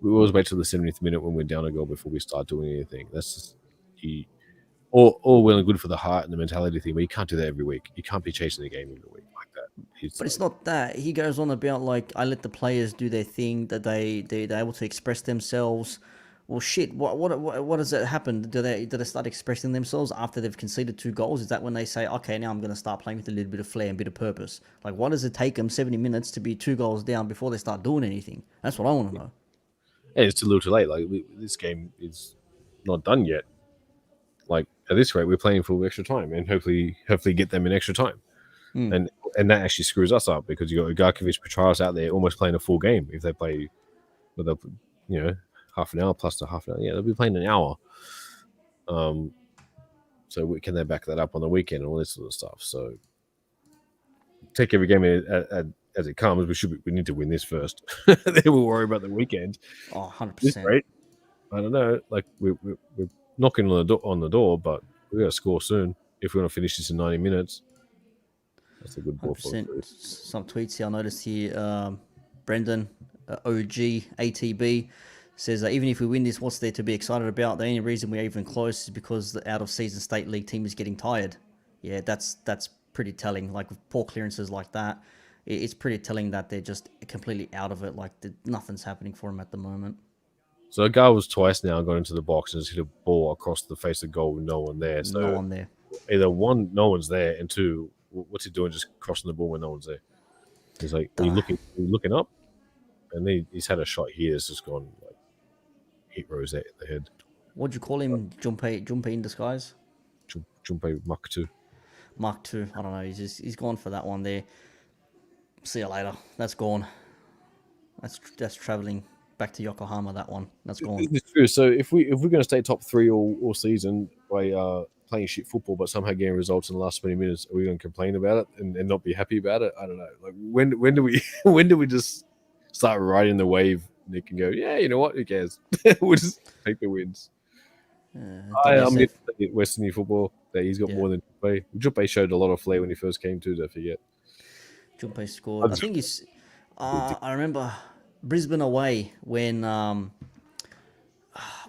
we always wait till the 70th minute when we're down a goal before we start doing anything. That's just he all well and good for the heart and the mentality thing, but you can't do that every week. You can't be chasing the game every week like that. He's But it's like, not that. He goes on about like I let the players do their thing, that they're able to express themselves. Well, shit. What does that happen? Do they start expressing themselves after they've conceded 2 goals? Is that when they say, okay, now I'm going to start playing with a little bit of flair and bit of purpose? Like, what does it take them 70 minutes to be 2 goals down before they start doing anything? That's what I want to know. hey, it's a little too late. Like this game is not done yet. Like at this rate, we're playing for extra time, and hopefully get them in extra time. Hmm. And that actually screws us up because you got Garkovic, Petraris out there almost playing a full game if they play with a half an hour plus to half an hour. Yeah, they'll be playing an hour. So can they back that up on the weekend and all this sort of stuff? So take every game as it comes. We need to win this first. Then we'll worry about the weekend. Oh, 100 This percent. rate, I don't know. Like we're knocking on the door, but we got to score soon if we want to finish this in 90 minutes. That's a good ball for us. 100%. Some tweets here I noticed here. Brendan, OG, ATB, says that even if we win this, what's there to be excited about? The only reason we're even close is because the out of season state league team is getting tired. Yeah, that's pretty telling. Like with poor clearances like that, it's pretty telling that they're just completely out of it. Like nothing's happening for them at the moment. So a guy was twice now got into the box and just hit a ball across the face of goal with no one there. No So one there. either one, no one's there, and two, what's he doing just crossing the ball when no one's there? He's like, Duh. are you looking up? And he's had a shot here that's just gone like hit Rose at the head. What'd you call him? Junpei in disguise? Jumpe Mach 2. Mark two. I don't know. He's gone for that one there. See you later. That's gone. That's traveling back to Yokohama. That one. That's gone. It's true. So if we're going to stay top three all season by playing shit football, but somehow getting results in the last 20 minutes, are we going to complain about it and not be happy about it? I don't know. Like when do we when do we just start riding the wave, Nick, and go, yeah, you know what? Who cares? We'll just take the wins. I'm WSF. Western New football that he's got Yeah. more than Juppe. Juppe showed a lot of flair when he first came to. Don't forget. Junpei I scored. I just think he's. I remember Brisbane away when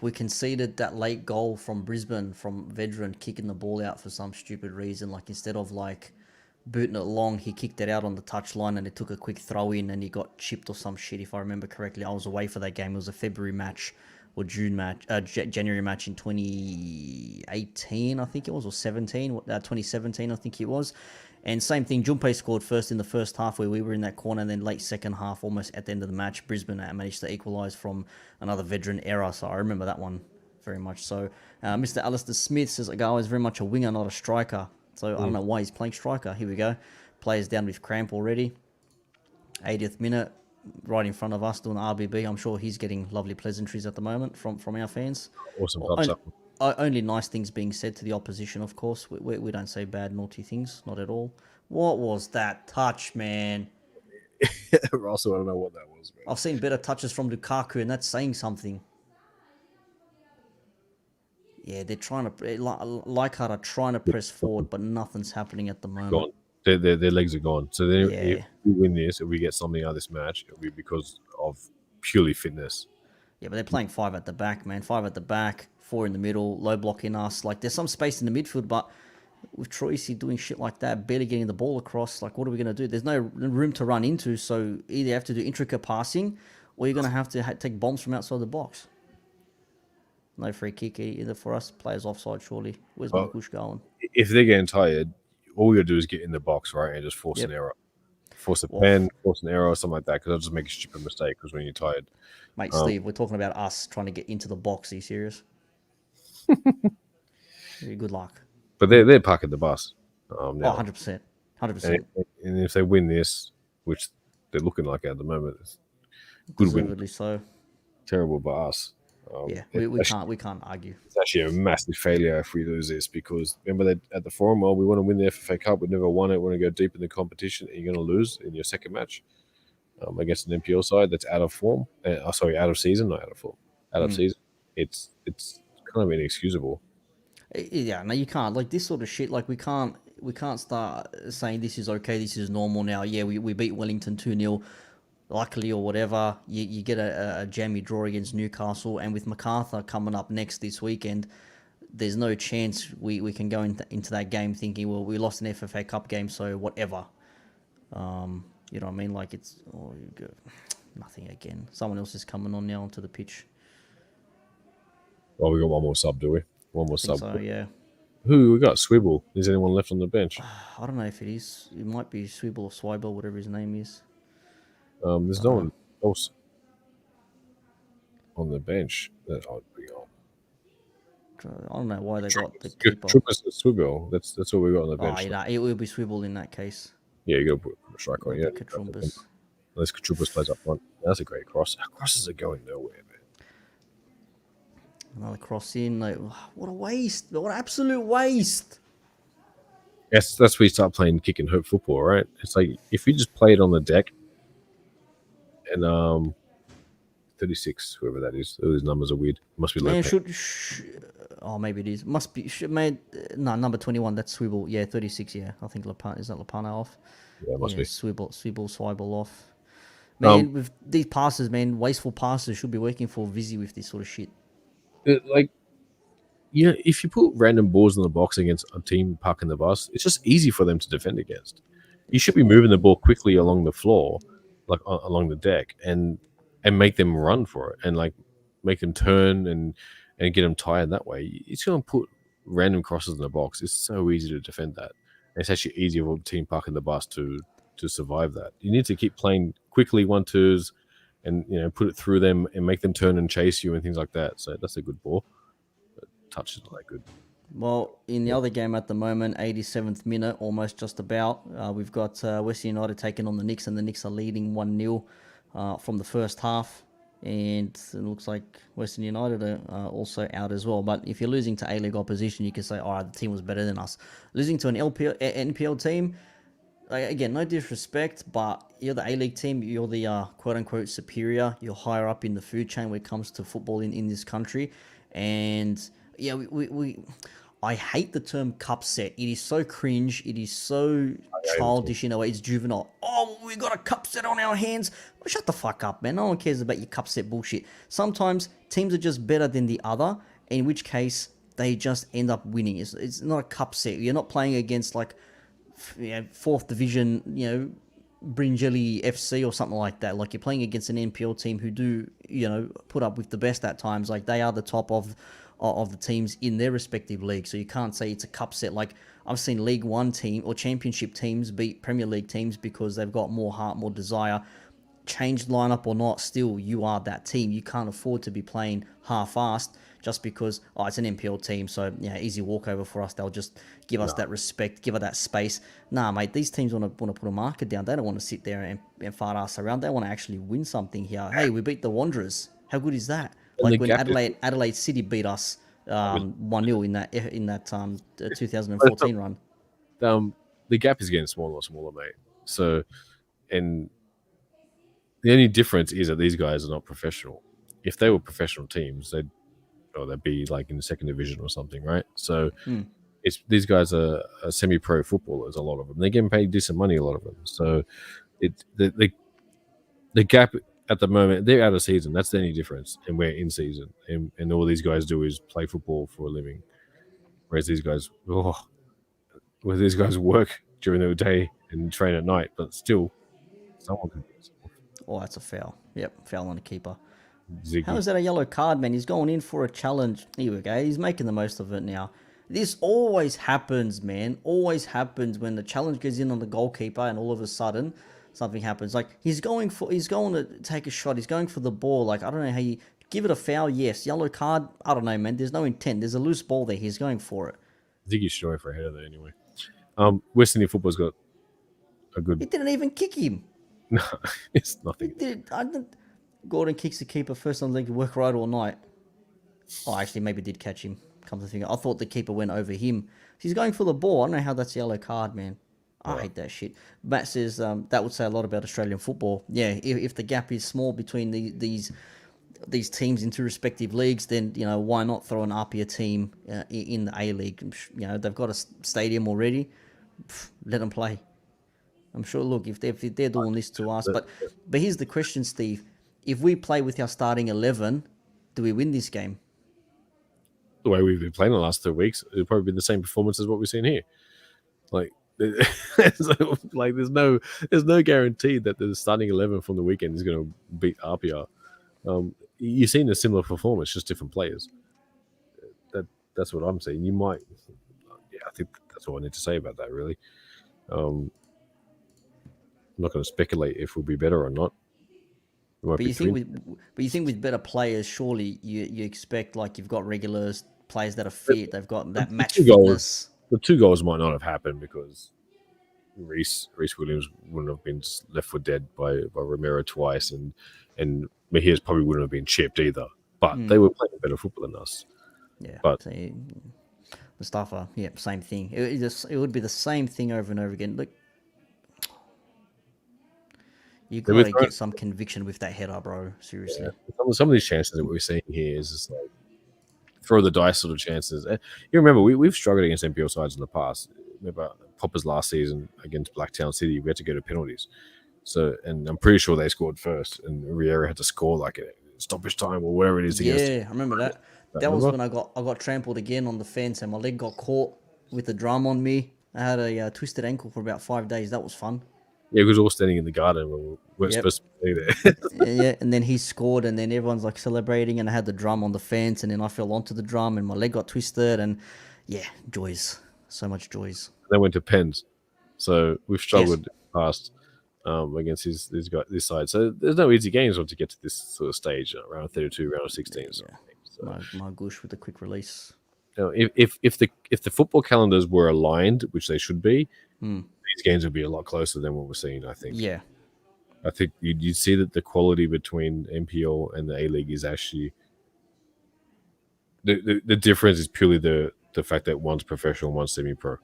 we conceded that late goal from Brisbane from Vedran kicking the ball out for some stupid reason. Like instead of like booting it long, he kicked it out on the touchline and it took a quick throw in and he got chipped or some shit. If I remember correctly, I was away for that game. It was a February match or June match, January match in 2018, I think it was, or 2017, I think it was. And same thing, Junpei scored first in the first half where we were in that corner, and then late second half, almost at the end of the match, Brisbane managed to equalise from another veteran error. So I remember that one very much. So Mr. Alistair Smith says Agawa is very much a winger, not a striker. So I don't know why he's playing striker. Here we go. Players down with cramp already. 80th minute, right in front of us doing RBB. I'm sure he's getting lovely pleasantries at the moment from our fans. awesome Well, touch up. only nice things being said to the opposition, of course. We don't say bad, naughty things, not at all. What was that touch, man? Russell, I don't know what that was, man. I've seen better touches from Lukaku, and that's saying something. Yeah, they're trying to, Leichhardt are trying to press forward, but nothing's happening at the moment. Gone. Their legs are gone. So then if Yeah. we win this, if we get something out of this match, it'll be because of purely fitness. Yeah, but they're playing five at the back, man. Five at the back, four in the middle, low blocking us. Like, there's some space in the midfield, but with Troisi doing shit like that, barely getting the ball across, like, what are we going to do? There's no room to run into, so either you have to do intricate passing, or you're going to have to take bombs from outside the box. No free kick either for us. Players offside, surely. Where's Well, Mankush going? if they're getting tired, all we gotta do is get in the box, right, and just force Yep. an error, force a Well, pen, force an error, or something like that. Because I'll just make a stupid mistake. Because when you're tired, mate, Steve, we're talking about us trying to get into the box. Are you serious? Good luck. but they're parking the bus Oh, now, 100%. 100%. and if they win this, which they're looking like at the moment, it's good win. Deservedly so. Terrible by us. Yeah, It's we can't argue. actually a massive failure if we lose this because remember that at the forum, well, we want to win the FFA Cup, we never won it, we want to go deep in the competition, and you're going to lose in your second match against an NPL side that's out of form. Sorry, out of season, not out of form, out of season. It's kind of inexcusable. Yeah, no, you can't. Like this sort of shit. Like we can't start saying this is okay, this is normal now. Yeah, we beat Wellington 2-0, luckily or whatever. You get a jammy draw against Newcastle, and with MacArthur coming up next this weekend, there's no chance we can go into that game thinking, well, we lost an FFA Cup game, so whatever. You know what I mean? Like it's nothing again. Someone else is coming on now onto the pitch. Well, we got one more sub, do we? One more I think sub. so. Yeah. Who we got? Swibble. Is anyone left on the bench? I don't know if it is. It might be Swibble or Swibel, whatever his name is. There's no one else on the bench that I'd bring on. I don't know why they got the Good keeper. Troopers and Swibble. That's all we got on the Oh, bench. yeah, it will be Swibble in that case. Yeah, you got to put a strike on. It'll Yeah, be Katrumbas. unless Troopers plays up front. That's a great cross. Our crosses are going nowhere, man. Another cross in. Like, what a waste. What an absolute waste. Yes, that's where you start playing kick and hope football, right? It's like if you just play it on the deck and 36, whoever that is. Those numbers are weird. Must be low. Man, oh, maybe it is. Must be. No, number 21. That's Swibble. Yeah, 36. Yeah, I think Lapana. Is that Lapana off? Yeah, it must Yeah, be. Swibble off. Man, with these passes, man, wasteful passes should be working for Vizzy with this sort of shit. Like, yeah, if you put random balls in the box against a team parking the bus, it's just easy for them to defend against. You should be moving the ball quickly along the floor, like along the deck, and make them run for it, and like make them turn and get them tired that way. It's going to put random crosses in the box. It's so easy to defend that. And it's actually easier for a team parking the bus to survive that. You need to keep playing quickly 1-2s, and put it through them and make them turn and chase you and things like that. So that's a good ball. Touch is not that good. Well, in the other game at the moment, 87th minute, almost just about, we've got Western United taking on the Knicks, and the Knicks are leading 1-0 from the first half. And it looks like Western United are also out as well. But if you're losing to A-League opposition, you can say, all right, the team was better than us. Losing to an NPL team, like, again, no disrespect, but you're the A-League team. You're the quote-unquote superior. You're higher up in the food chain when it comes to football in this country. And yeah, I hate the term cup set. It is so cringe. It is so childish in a way. It's juvenile. Oh, we got a cup set on our hands. Well, shut the fuck up, man. No one cares about your cup set bullshit. Sometimes teams are just better than the other, in which case they just end up winning. It's not a cup set. You're not playing against like fourth division, Bringelly FC or something like that. Like you're playing against an NPL team who do, put up with the best at times. Like they are the top of the teams in their respective league. So you can't say it's a cup set. Like I've seen League One team or Championship teams beat Premier League teams because they've got more heart, more desire. Changed lineup or not, still you are that team. You can't afford to be playing half-assed just because it's an NPL team, so yeah, easy walkover for us. They'll just give us that respect, give us that space. Nah, mate, these teams want to put a marker down. They don't want to sit there and fart ass around. They want to actually win something here. Hey, we beat the Wanderers. How good is that? And Like when Adelaide City beat us 1-0 in that 2014 run. The gap is getting smaller and smaller, mate. So, and the only difference is that these guys are not professional. If they were professional teams, they'd be like in the second division or something, right? So these guys are semi-pro footballers. A lot of them, they're getting paid decent money. A lot of them. So the gap at the moment, they're out of season. That's the only difference, and we're in season, and all these guys do is play football for a living. Whereas these guys, work during the day and train at night, but still, someone could get Oh, that's a foul. Yep, foul on the keeper. Ziggy. How is that a yellow card, man? He's going in for a challenge. Here we go. He's making the most of it now. This always happens, man. Always happens when the challenge goes in on the goalkeeper and all of a sudden something happens. Like he's going to take a shot. He's going for the ball. Like I don't know how you give it a foul. Yes, yellow card. I don't know, man. There's no intent. There's a loose ball there. He's going for it. Ziggy's showing for a header there anyway. West Indian football's got a good. It didn't even kick him. No, it's nothing. Gordon kicks the keeper first on the leg to work right all night. Oh, actually, maybe did catch him. Come to think, I thought the keeper went over him. He's going for the ball. I don't know how that's a yellow card, man. I Right. hate that shit. Matt says that would say a lot about Australian football. Yeah, if the gap is small between these teams into respective leagues, then why not throw an RPA team in the A League? They've got a stadium already. Let them play. I'm sure. Look, if they're doing this to us, The, but here's the question, Steve: if we play with our starting 11, do we win this game? the way we've been playing the last 2 weeks, it'll probably be the same performance as what we've seen here. Like, like there's no guarantee that the starting 11 from the weekend is going to beat RPR. You've seen a similar performance, just different players. That that's what I'm saying. You might, yeah, I think that's all I need to say about that. Really, I'm not going to speculate if we'll be better or not. We might But be you think three. with better players, surely you expect like you've got regulars, players that are fit, they've got that The match two goals, fitness. the two goals might not have happened because Reese Williams wouldn't have been left for dead by Romero twice, and Mejias probably wouldn't have been chipped either. But they were playing better football than us. Yeah, But see, Mustafa, yeah, same thing. It would be the same thing over and over again. Look, you they were gotta thrown. get some conviction with that header, bro. Yeah, Seriously. some of these chances that we're seeing here is just like throw the dice sort of chances. You remember we've struggled against NPL sides in the past. Remember Poppers last season against Blacktown City, we had to go to penalties. So, and I'm pretty sure they scored first, and Riera had to score like a stoppage time or whatever it is against. Yeah, I remember that. That was Remember? when I got trampled again on the fence and my leg got caught with the drum on me. I had a twisted ankle for about 5 days. That was fun. Yeah, because we were all standing in the garden when we weren't Yep. supposed to be there. Yeah, and then he scored, and then everyone's like celebrating, and I had the drum on the fence, and then I fell onto the drum, and my leg got twisted, and yeah, joys, so much joys. They went to pens, so we've Yes, struggled in the past against this side. So there's no easy games once you get to this sort of stage, round 32, round 16. yeah, Sort of thing. So my goosh with the quick release. if the football calendars were aligned, which they should be, these games would be a lot closer than what we're seeing. I think. Yeah, I think you'd see that the quality between MPL and the A League is actually the difference is purely the fact that one's professional, one's semi-pro.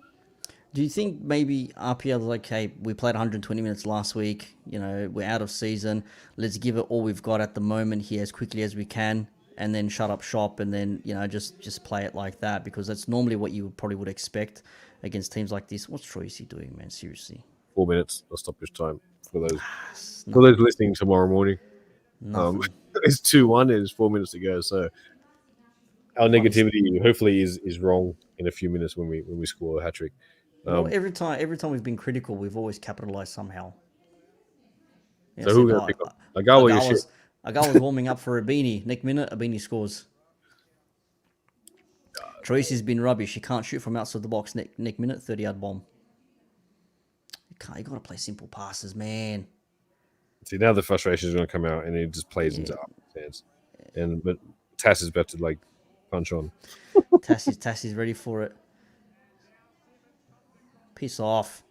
do you think maybe RPL is like, hey, we played 120 minutes last week, we're out of season, let's give it all we've got at the moment here as quickly as we can, and then shut up shop, and then just play it like that, because that's normally what you probably would expect against teams like this. What's Troyes doing, man? Seriously, 4 minutes of stoppage time for those it's for those nothing, listening tomorrow morning. Um, nothing. it's 2-1. There's 4 minutes to go. So our Funny. negativity hopefully is wrong in a few minutes when we score a hat trick. Um, Every time we've been critical, we've always capitalized somehow. Yeah, I so who are said, we gonna oh, pick up? Agawa, your shit. a guy was warming up for a beanie. Next minute, a beanie scores. Tracy's been rubbish. He can't shoot from outside the box. Next minute, 30-yard bomb. You gotta play simple passes, man. See, now the frustration is going to come out, and it just plays Yeah, into our hands. But Tass is about to like punch on. Tassie's ready for it. Piss off.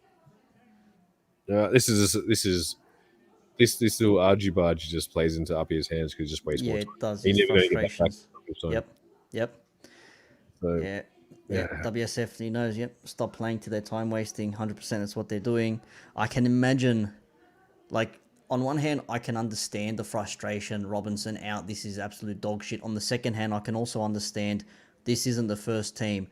This little argy bargy just plays into Appier's hands because he just wastes Yeah, more time. it does. He's His never going to get that back. frustrations. So, Yep. Yep. so Yeah. Yeah. yeah, WSF, he knows. Yep. Stop playing to their time wasting. 100%. That's what they're doing. I can imagine. Like, on one hand, I can understand the frustration. Robinson out. This is absolute dog shit. On the second hand, I can also understand this isn't the first team.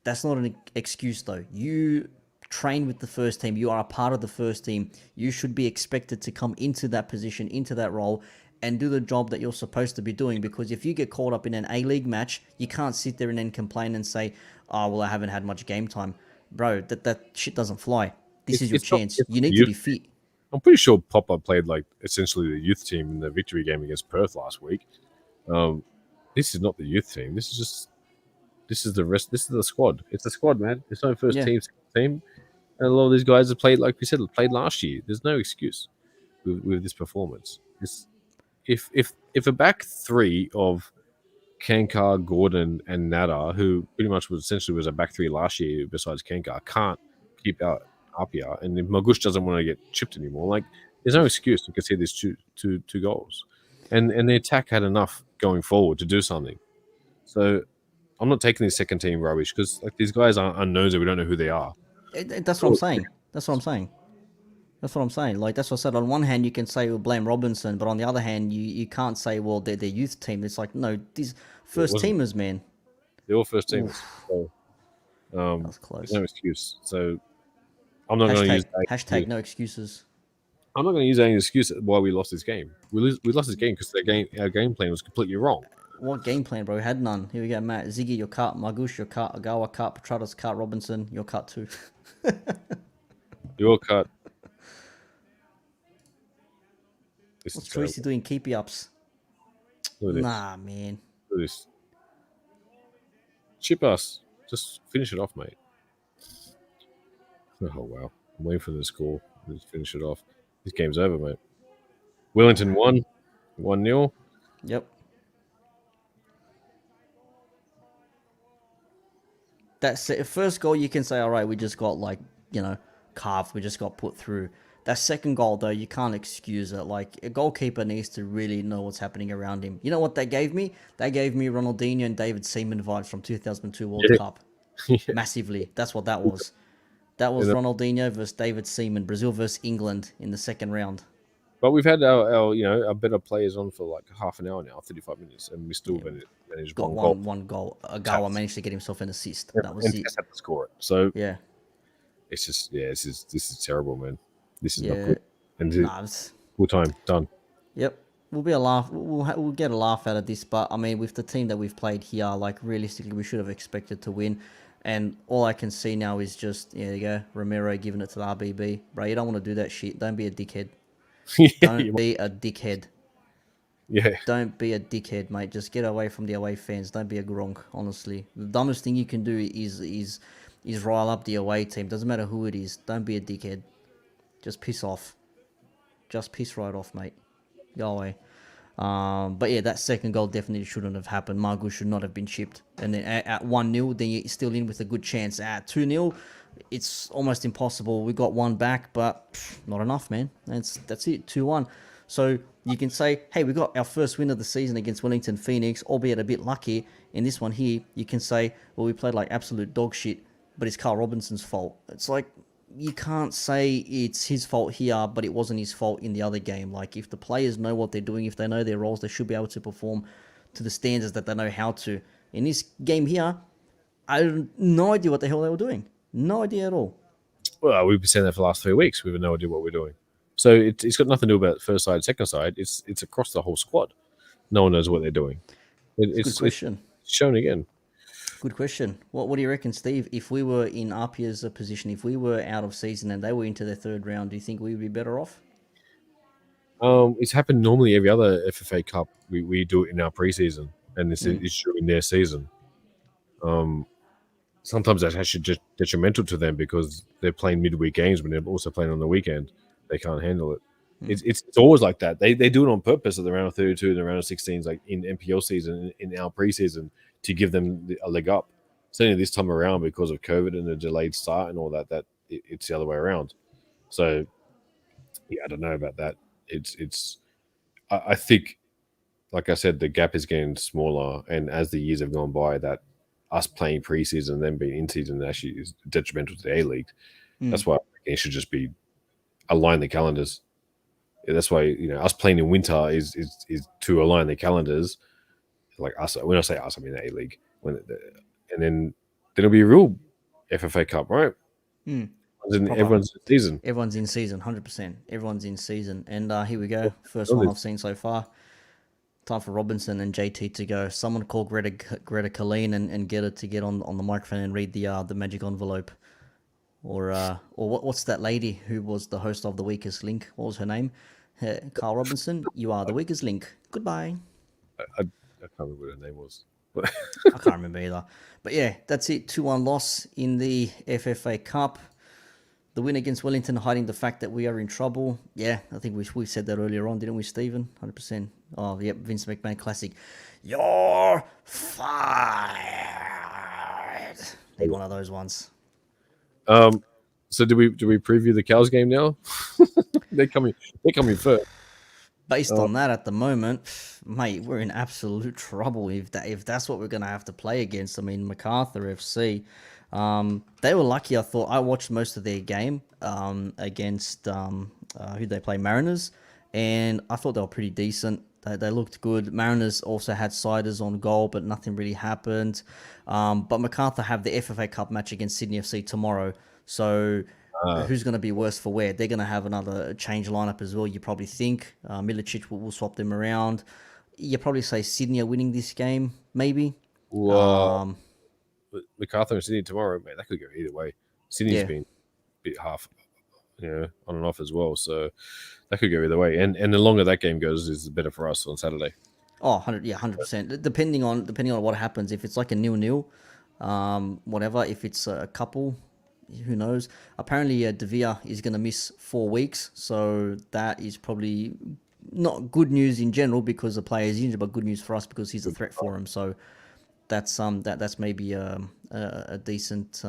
That's not an excuse, though. You train with the first team. You are a part of the first team. You should be expected to come into that position, into that role, and do the job that you're supposed to be doing. Because if you get caught up in an A-League match, you can't sit there and then complain and say, oh, well, I haven't had much game time. Bro, that shit doesn't fly. This is your chance. it's You not the need to youth. be fit. I'm pretty sure Popper played like essentially the youth team in the victory game against Perth last week. Um, this is not the youth team. This is the rest. This is the squad. It's the squad, man. It's not first Yeah. team. And a lot of these guys have played, like we said, played last year. There's no excuse with this performance. If a back three of Kankar, Gordon, and Nada, who pretty much was a back three last year, besides Kankar, can't keep out Apia, and if Magush doesn't want to get chipped anymore, like there's no excuse to concede these two goals, and the attack had enough going forward to do something. So I'm not taking this second team rubbish because like these guys are unknowns and we don't know who they are. That's what I'm saying. That's what I'm saying. That's what I'm saying. Like that's what I said. On one hand, you can say we'll blame Robinson, but on the other hand, you can't say well they're their youth team. It's like no, these It first wasn't. teamers, man. They're all first teamers. Oof, So that was there's close. no excuse. So I'm not going to use that. Hashtag no excuses. I'm not going to use any excuse why we lost this game. We lost this game because our game plan was completely wrong. What game plan, bro? We had none. Here we go, Matt. Ziggy, your cut. Magush, your cut. Agawa, cut. Petratus, cut. Robinson, your cut too. Your cut. This is What's Tracy terrible. doing? Keepy ups. Look at this. Nah, man. Look at this. Chip us. Just finish it off, mate. Oh wow. I'm waiting for the score. Just finish it off. This game's over, mate. Wellington won. 1-0. Yep. That's it. First goal, you can say, all right, we just got like, carved. We just got put through. That second goal, though, you can't excuse it. Like, a goalkeeper needs to really know what's happening around him. You know what that gave me? That gave me Ronaldinho and David Seaman vibes from 2002 World Yeah. Cup. Yeah. Massively. That's what that was. That was Ronaldinho versus David Seaman. Brazil versus England in the second round. But we've had our better players on for like half an hour now, 35 minutes, and we still managed Got one goal. one goal. Agawa managed to get himself an assist. That was And it. Tess had to score it. So Yeah. it's just this is terrible, man. This is not Yeah. good. And Nah, full time done. yep. We'll be a laugh. We'll get a laugh out of this, but I mean, with the team that we've played here, like realistically, we should have expected to win. And all I can see now is just there you go, Romero giving it to the RBB, bro. You don't want to do that shit. Don't be a dickhead. Don't be a dickhead. Yeah. Don't be a dickhead, mate. Just get away from the away fans. Don't be a gronk. Honestly, the dumbest thing you can do is rile up the away team. Doesn't matter who it is. Don't be a dickhead. Just piss off. Just piss right off, mate. Go away. But yeah, that second goal definitely shouldn't have happened. Margus should not have been chipped. And then at 1-0, then you're still in with a good chance. At 2-0, it's almost impossible. We got one back, but not enough, man. That's it, 2-1. So you can say, hey, we got our first win of the season against Wellington Phoenix, albeit a bit lucky. In this one here, you can say, well, we played like absolute dog shit, but it's Carl Robinson's fault. It's like, you can't say it's his fault here, but it wasn't his fault in the other game. Like, if the players know what they're doing, if they know their roles, they should be able to perform to the standards that they know how to. In this game here, I have no idea what the hell they were doing. No idea at all. Well, we've been saying that for the last 3 weeks. We have no idea what we're doing. So it's got nothing to do about first side, second side. It's across the whole squad. No one knows what they're doing. Good question. It's shown again. Good question. What do you reckon, Steve? If we were in Arpia's position, if we were out of season and they were into their third round, do you think we'd be better off? It's happened normally every other FFA Cup. We do it in our preseason, and it's during their season. Sometimes that's actually just detrimental to them because they're playing midweek games when they're also playing on the weekend. They can't handle it. It's always like that. They do it on purpose at the round of 32 and the round of 16s, like in NPL season, in our preseason, to give them a leg up. Certainly this time around, because of COVID and the delayed start and all that, it's the other way around. So, yeah, I don't know about that. I think, like I said, the gap is getting smaller, and as the years have gone by, that us playing preseason and then being in season actually is detrimental to the A League. That's why it should just be align the calendars. That's why us playing in winter is to align the calendars. Like us, when I say us, I mean the A League. And then it'll be a real FFA Cup, right? Everyone's in season. Everyone's in season, 100%. Everyone's in season. And here we go. First one I've seen so far. Time for Robinson and JT to go. Someone call Greta Colleen and get her to get on the microphone and read the magic envelope. Or what's that lady who was the host of The Weakest Link? What was her name? Carl Robinson, you are the weakest link. Goodbye. I can't remember what her name was. I can't remember either. But yeah, that's it. 2-1 loss in the FFA Cup. The win against Wellington hiding the fact that we are in trouble. Yeah, I think we said that earlier on, didn't we, Stephen? 100%. Oh, yep, Vince McMahon classic. You're fired. Need one of those ones. So do we preview the Cows game now? They're coming first. based Uh, on that at the moment, mate, we're in absolute trouble if that's what we're gonna have to play against. I mean, MacArthur FC, they were lucky. I thought I watched most of their game against who they play Mariners, and I thought they were pretty decent. They looked good. Mariners also had Siders on goal, but nothing really happened. But MacArthur have the FFA Cup match against Sydney FC tomorrow, so uh, who's going to be worse for wear? They're going to have another change lineup as well. You probably think Milicic will swap them around. You probably say Sydney are winning this game, maybe. well, Um, MacArthur and Sydney tomorrow, mate, that could go either way. Sydney's yeah. been a bit half, on and off as well, so that could go either way. And the longer that game goes, is the better for us on Saturday. Oh, 100, yeah, 100%. Depending on what happens. If it's like a nil-nil, whatever. If it's a couple, who knows? Apparently, De Vere is going to miss 4 weeks, so that is probably not good news in general because the player is injured, but good news for us because he's a threat for him. So that's maybe a decent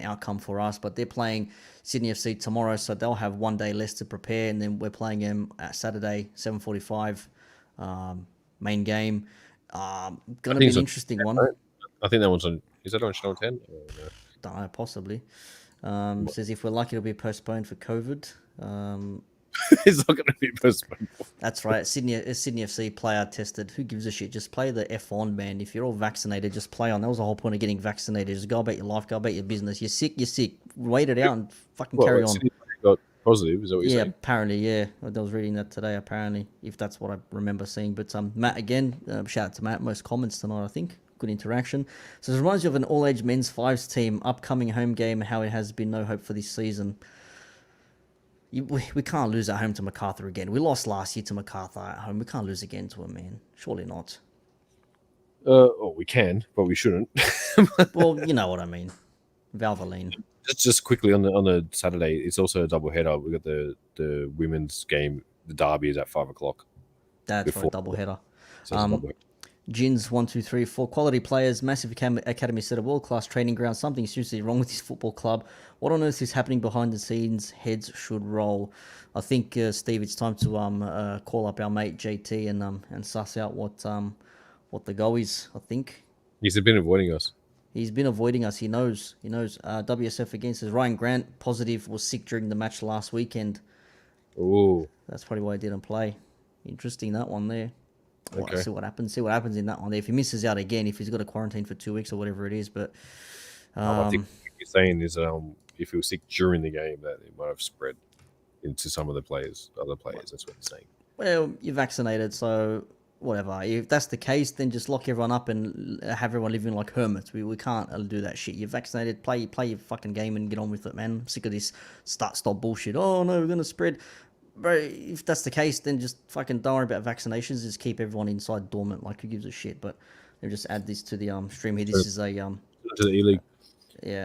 outcome for us. But they're playing Sydney FC tomorrow, so they'll have one day less to prepare, and then we're playing them at Saturday 7:45, main game. I Gonna think be it's an on. interesting one. I think that one's on. Is that on Channel 10? No. Don't know, possibly. Says if we're lucky, it'll be postponed for COVID. It's not going to be postponed. That's right. Sydney FC player tested. Who gives a shit? Just play the F on, man. If you're all vaccinated, just play on. That was the whole point of getting vaccinated. Just go about your life, go about your business. You're sick, you're sick. Wait it out and fucking Well, carry like on. Sydney got positive. Is that what you're Yeah, saying? apparently, yeah. I was reading that today, apparently, if that's what I remember seeing. But Matt, again, shout out to Matt. Most comments tonight, I think. Good interaction. So it reminds you of an all-age men's fives team, upcoming home game, and how it has been no hope for this season. We can't lose at home to MacArthur again. We lost last year to MacArthur at home. We can't lose again to him, man. Surely not. We can, but we shouldn't. Well, you know what I mean. Valvoline. Just quickly on the Saturday, it's also a double header. We got the women's game. The derby is at 5 o'clock. That's for a Before, double header. so it's a double header. Gins 1, 2, 3, 4 quality players, massive academy set, a world class training ground. Something seriously wrong with this football club. What on earth is happening behind the scenes? Heads should roll. I think Steve, it's time to call up our mate JT and suss out what the go is. I think He's been avoiding us. he's been avoiding us. He knows. He knows. WSF again says Ryan Grant positive, was sick during the match last weekend. Oh, That's probably why he didn't play. Interesting, that one there. okay. See what happens. See what happens in that one there. If he misses out again, if he's got a quarantine for 2 weeks or whatever it is, but I think what you're saying is if he was sick during the game, that it might have spread into some of the other players. That's what he's saying. well, you're vaccinated, so whatever. If that's the case, then just lock everyone up and have everyone living like hermits. We can't do that shit. You're vaccinated. Play your fucking game and get on with it, man. I'm sick of this stop bullshit. Oh no, we're gonna spread. Bro, if that's the case, then just fucking don't worry about vaccinations. Just keep everyone inside dormant. Like, who gives a shit? But let me just add this to the stream here. This is a To the E League.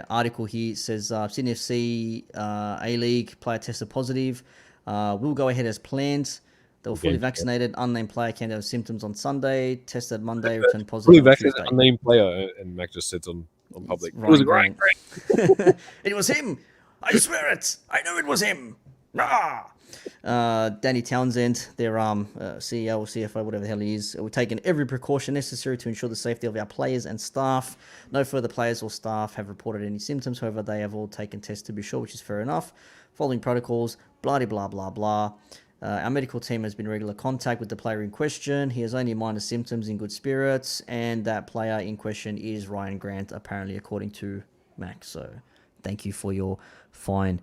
article here. It says Sydney FC A League player tested positive. Will go ahead as planned. They were fully Again, yeah. vaccinated. Unnamed player came down with symptoms on Sunday. Tested Monday. Returned Fully positive on vaccinated, Tuesday. unnamed player, and Mac just sits on public. It Ryan was a great. Grant. It was him. I swear it. I know it was him. Rah! Danny Townsend, their CEO or CFO, whatever the hell he is, we're taking every precaution necessary to ensure the safety of our players and staff. No further players or staff have reported any symptoms. However, they have all taken tests to be sure, which is fair enough. Following protocols, blah, blah, blah, blah. Our medical team has been in regular contact with the player in question. He has only minor symptoms, in good spirits, and that player in question is Ryan Grant, apparently, according to Max. So, thank you for your fine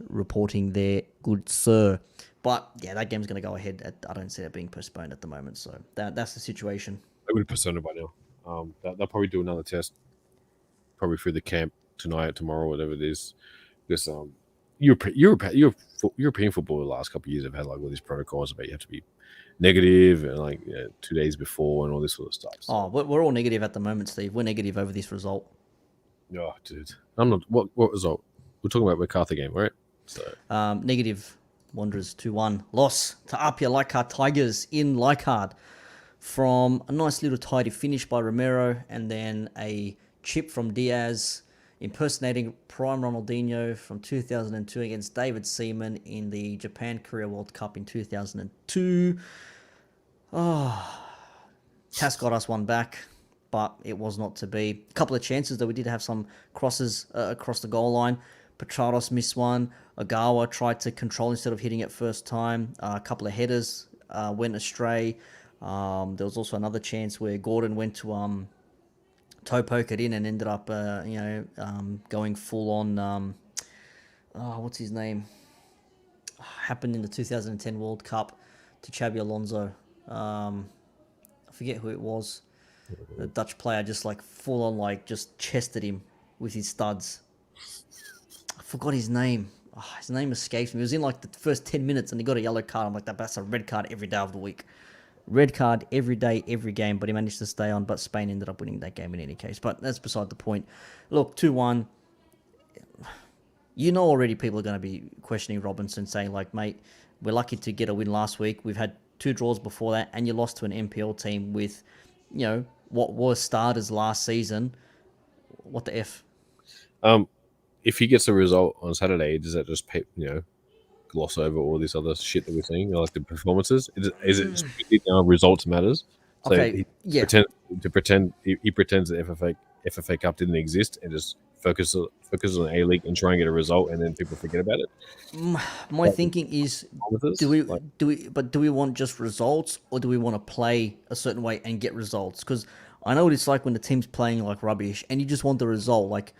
reporting there, good sir. But yeah, that game's going to go ahead. I don't see it being postponed at the moment. So that's the situation. I would have postponed it by now. They'll probably do another test, probably through the camp tonight, tomorrow, whatever it is. Because European football the last couple of years have had like all these protocols about you have to be negative and 2 days before and all this sort of stuff. So. Oh, we're all negative at the moment, Steve. We're negative over this result. Oh, dude, I'm not. What result? We're talking about MacArthur game, right? So Negative. Wanderers 2-1 loss to Apia Leichhardt Tigers in Leichhardt from a nice little tidy finish by Romero and then a chip from Diaz impersonating prime Ronaldinho from 2002 against David Seaman in the Japan Korea World Cup in 2002. Tas got us one back, but it was not to be. A couple of chances that we did have some crosses across the goal line. Petrados missed one. Ogawa tried to control instead of hitting it first time. A couple of headers went astray. There was also another chance where Gordon went to toe poke it in and ended up, going full on. What's his name? Happened in the 2010 World Cup to Xabi Alonso. I forget who it was. The Dutch player just like full on like just chested him with his studs. I forgot his name. Oh, his name escapes me. It was in like the first 10 minutes and he got a yellow card. I'm like, that's a red card every day of the week. Red card every day, every game, but he managed to stay on. But Spain ended up winning that game in any case. But that's beside the point. Look, 2-1. You know already people are going to be questioning Robinson, saying like, mate, we're lucky to get a win last week. We've had 2 draws before that, and you lost to an NPL team with, what was starters last season. What the F? If he gets a result on Saturday, does that just gloss over all this other shit that we're seeing, like the performances? Is it strictly now results matters? So Okay, yeah. he pretends that FFA Cup didn't exist and just focuses on A League and try and get a result, and then people forget about it. My thinking is, do we want just results, or do we want to play a certain way and get results? Because I know what it's like when the team's playing like rubbish and you just want the result. Like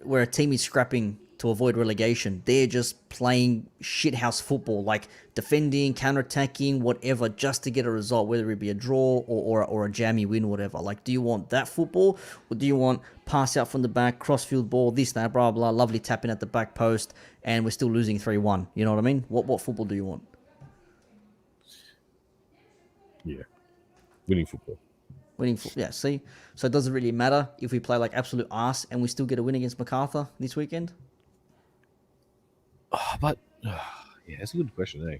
where a team is scrapping to avoid relegation, they're just playing shithouse football, like defending, counter-attacking, whatever, just to get a result, whether it be a draw or a jammy win, whatever. Like, do you want that football, or do you want pass out from the back, crossfield ball, this, that, blah, blah, lovely tapping at the back post, and we're still losing 3-1? You know what I mean? What football do you want? Yeah, winning football. Yeah, see? So it doesn't really matter if we play like absolute arse and we still get a win against MacArthur this weekend? But yeah, that's a good question, eh?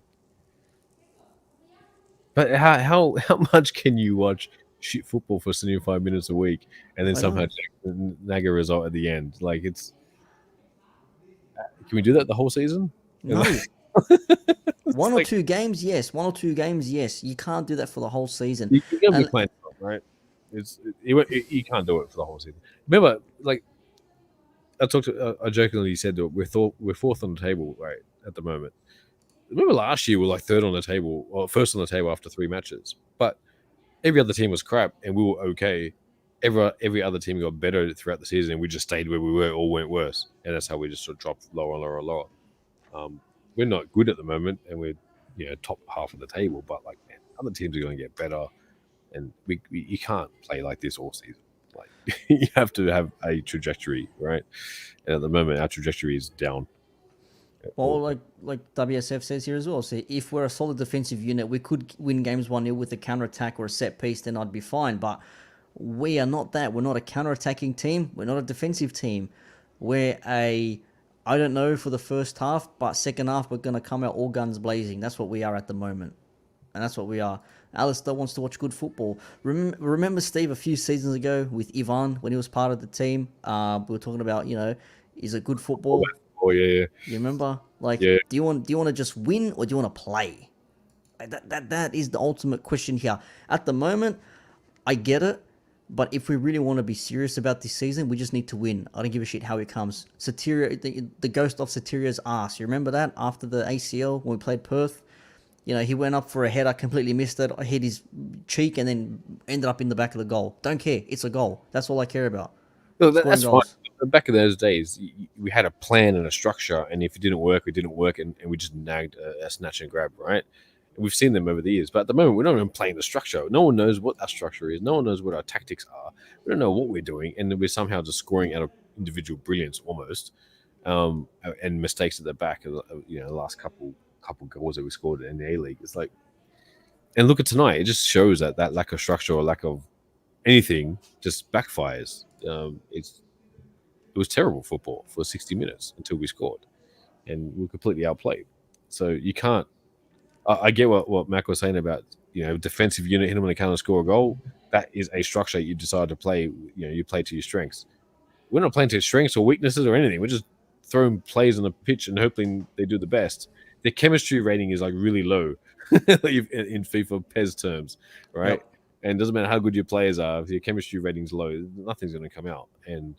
But how much can you watch shit football for 75 minutes a week and then somehow nag a result at the end? Like, it's can we do that the whole season? No. One or two games, yes. You can't do that for the whole season. You're gonna be playing, right? You can't do it for the whole season. Remember, like I jokingly said that we're fourth on the table right at the moment. Remember last year we were like third on the table, or first on the table after 3 matches. But every other team was crap, and we were okay. Every other team got better throughout the season, and we just stayed where we were or went worse, and that's how we just sort of dropped lower and lower and lower. We're not good at the moment, and we're top half of the table. But like, man, other teams are going to get better, and you can't play like this all season. Like you have to have a trajectory, right? And at the moment, our trajectory is down. Well, like WSF says here as well. So if we're a solid defensive unit, we could win games 1-0 with a counter attack or a set piece, then I'd be fine. But we are not that. We're not a counter attacking team. We're not a defensive team. We're I don't know for the first half, but second half we're gonna come out all guns blazing. That's what we are at the moment, and that's what we are. Alistair wants to watch good football. Remember Steve a few seasons ago with Ivan when he was part of the team. We were talking about is it good football? Oh yeah. You remember? Like, yeah. do you want to just win, or do you want to play? That is the ultimate question here. At the moment, I get it, but if we really want to be serious about this season, we just need to win. I don't give a shit how it comes. Soteria, the ghost of Soteria's ass. You remember that after the ACL when we played Perth? He went up for a header, completely missed it. I hit his cheek and then ended up in the back of the goal. Don't care. It's a goal. That's all I care about. No, that's fine. Back in those days, we had a plan and a structure, and if it didn't work, and we just nagged a snatch and grab, right? And we've seen them over the years, but at the moment, we're not even playing the structure. No one knows what that structure is. No one knows what our tactics are. We don't know what we're doing, and we're somehow just scoring out of individual brilliance almost, and mistakes at the back of the last couple goals that we scored in the A League. It's like, and look at tonight. It just shows that lack of structure or lack of anything just backfires. It was terrible football for 60 minutes until we scored, and we were completely outplayed. So you can't. I get what Mac was saying about defensive unit, hit them on the counter, score a goal. That is a structure you decide to play. You play to your strengths. we're not playing to strengths or weaknesses or anything. We're just throwing plays on the pitch and hoping they do the best. Their chemistry rating is like really low in FIFA PES terms, right? Yep. And it doesn't matter how good your players are, if your chemistry rating's low, nothing's going to come out. And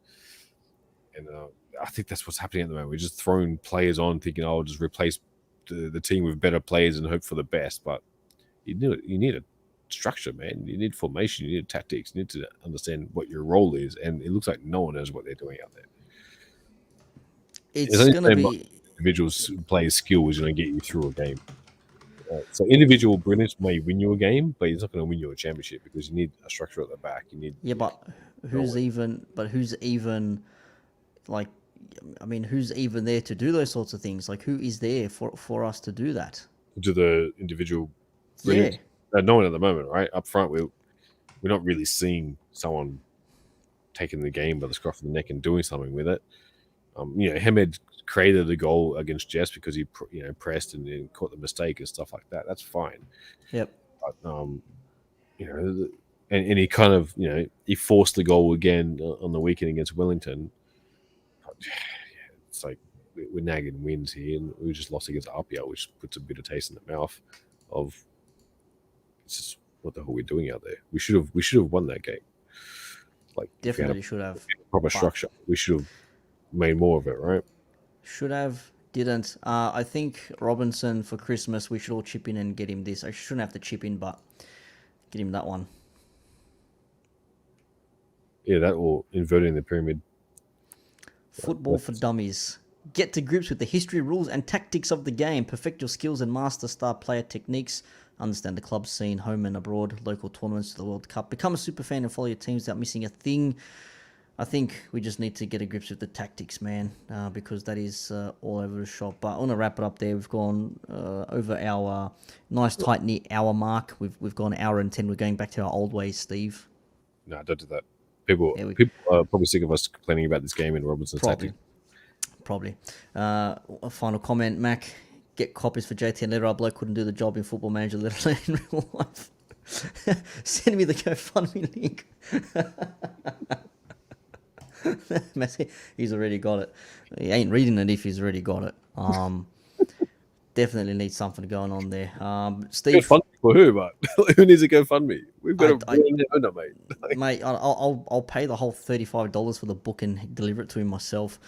I think that's what's happening at the moment. We're just throwing players on, thinking, "Oh, I'll just replace the team with better players and hope for the best." But you need a structure, man. You need formation. You need tactics. You need to understand what your role is. And it looks like no one knows what they're doing out there. It's It's only gonna so much be individual players' skill is going to get you through a game. So individual brilliance may win you a game, but it's not going to win you a championship because you need a structure at the back. You need yeah, but no one who's even like, I mean, who's even there to do those sorts of things? Like, who is there for us to do that? to the individual Yeah, brilliance. No one at the moment, right? Up front, we're not really seeing someone taking the game by the scruff of the neck and doing something with it. Hamed created the goal against Jess because he pressed and then caught the mistake and stuff like that. That's fine. yep, But and he kind of he forced the goal again on the weekend against Wellington. It's like we're nagging wins here, and we just lost against Apia, which puts a bitter taste in the mouth of it's just what the hell we're doing out there. We should have won that game. Like if we had definitely should have, a proper but structure, we should have made more of it, right? should have, didn't. I think Robinson for Christmas, we should all chip in and get him this. I shouldn't have to chip in, but get him that one. Yeah, that or inverting the pyramid. Football for Dummies. Get to grips with the history, rules, and tactics of the game. Perfect your skills and master star player techniques. Understand the club scene, home and abroad, local tournaments to the World Cup. Become a super fan and follow your teams without missing a thing. I think we just need to get a grips with the tactics, man, because that is all over the shop. But I want to wrap it up there. We've gone over our nice tight knit hour mark. We've gone an hour and 10. We're going back to our old ways, Steve. No, don't do that. People Yeah, we people are probably sick of us complaining about this game and Robinson's probably. tactics. Probably. A final comment, Mac. Get copies for JT and Letter. Our bloke couldn't do the job in Football Manager, let alone in real life. Send me the GoFundMe link. He's already got it. He ain't reading it if he's already got it. Definitely needs something going on there. Steve, GoFundMe for who? But who needs a GoFundMe? We've got I- a owner, mate. mate, I'll pay the whole $35 for the book and deliver it to him myself.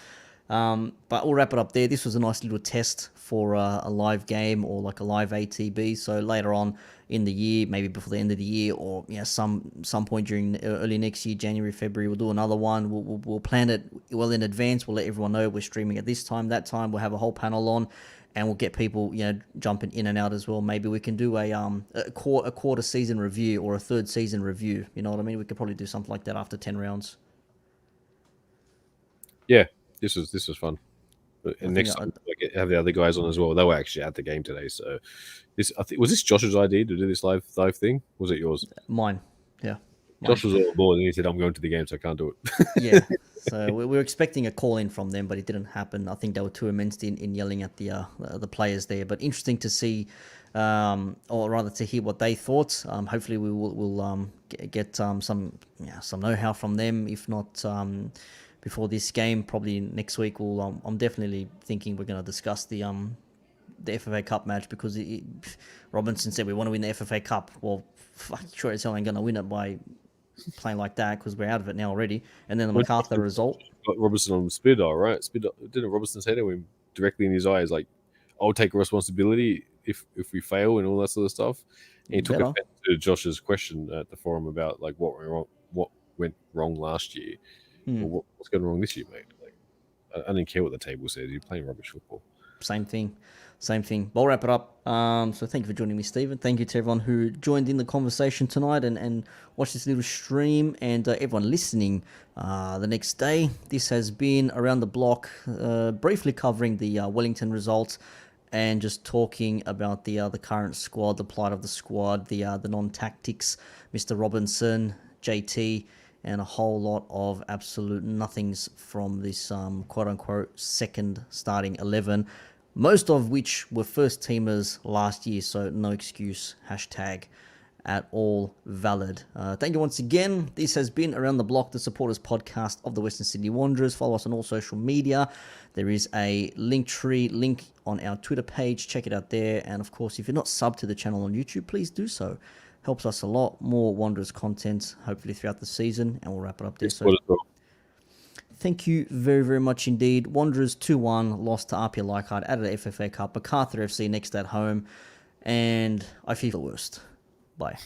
But we'll wrap it up there. This was a nice little test for a live game or like a live ATB. So later on in the year, maybe before the end of the year, or some point during early next year, January, February, we'll do another one. We'll plan it well in advance. We'll let everyone know we're streaming at this time, that time. We'll have a whole panel on, and we'll get people jumping in and out as well. Maybe we can do a quarter season review or a third season review. You know what I mean? We could probably do something like that after 10 rounds. Yeah, this was fun. I And think next time, have the other guys on as well. They were actually at the game today. So I think was this Josh's idea to do this live thing? Was it yours? Mine, yeah. Josh was all aboard and he said, "I'm going to the game, so I can't do it." Yeah. So we were expecting a call in from them, but it didn't happen. I think they were too immersed in yelling at the players there. But interesting to see, or rather to hear what they thought. Hopefully we will get some know-how from them. If not before this game, probably next week. I'm definitely thinking we're going to discuss the FFA Cup match because Robinson said we want to win the FFA Cup. Well, sure as hell ain't going to win it by playing like that because we're out of it now already. And then the MacArthur result. Got Robertson on speed dial, right? Didn't Robertson say to him directly in his eyes, like, "I'll take responsibility if we fail and all that sort of stuff." And he took offense to Josh's question at the forum about like what went wrong last year. Well, what's going wrong this year, mate? Like, I didn't care what the table said. You're playing rubbish football. Same thing. But I'll wrap it up. So thank you for joining me, Stephen. Thank you to everyone who joined in the conversation tonight and watched this little stream, and everyone listening the next day. This has been Around the Block, briefly covering the Wellington results and just talking about the current squad, the plight of the squad, the non-tactics, Mr. Robinson, JT, and a whole lot of absolute nothings from this quote-unquote second starting 11, most of which were first teamers last year, so no excuse, hashtag. at all valid. Thank you once again. This has been Around the Block, the supporters podcast of the Western Sydney Wanderers. Follow us on all social media. There is a link on our Twitter page. Check it out there. And of course, if you're not subbed to the channel on YouTube, please do so. Helps us a lot. More Wanderers content, hopefully throughout the season, and we'll wrap it up there. So thank you very, very much indeed. Wanderers 2-1, lost to RP Leichhardt at the FFA Cup. MacArthur FC next at home. And I feel the worst. Bye.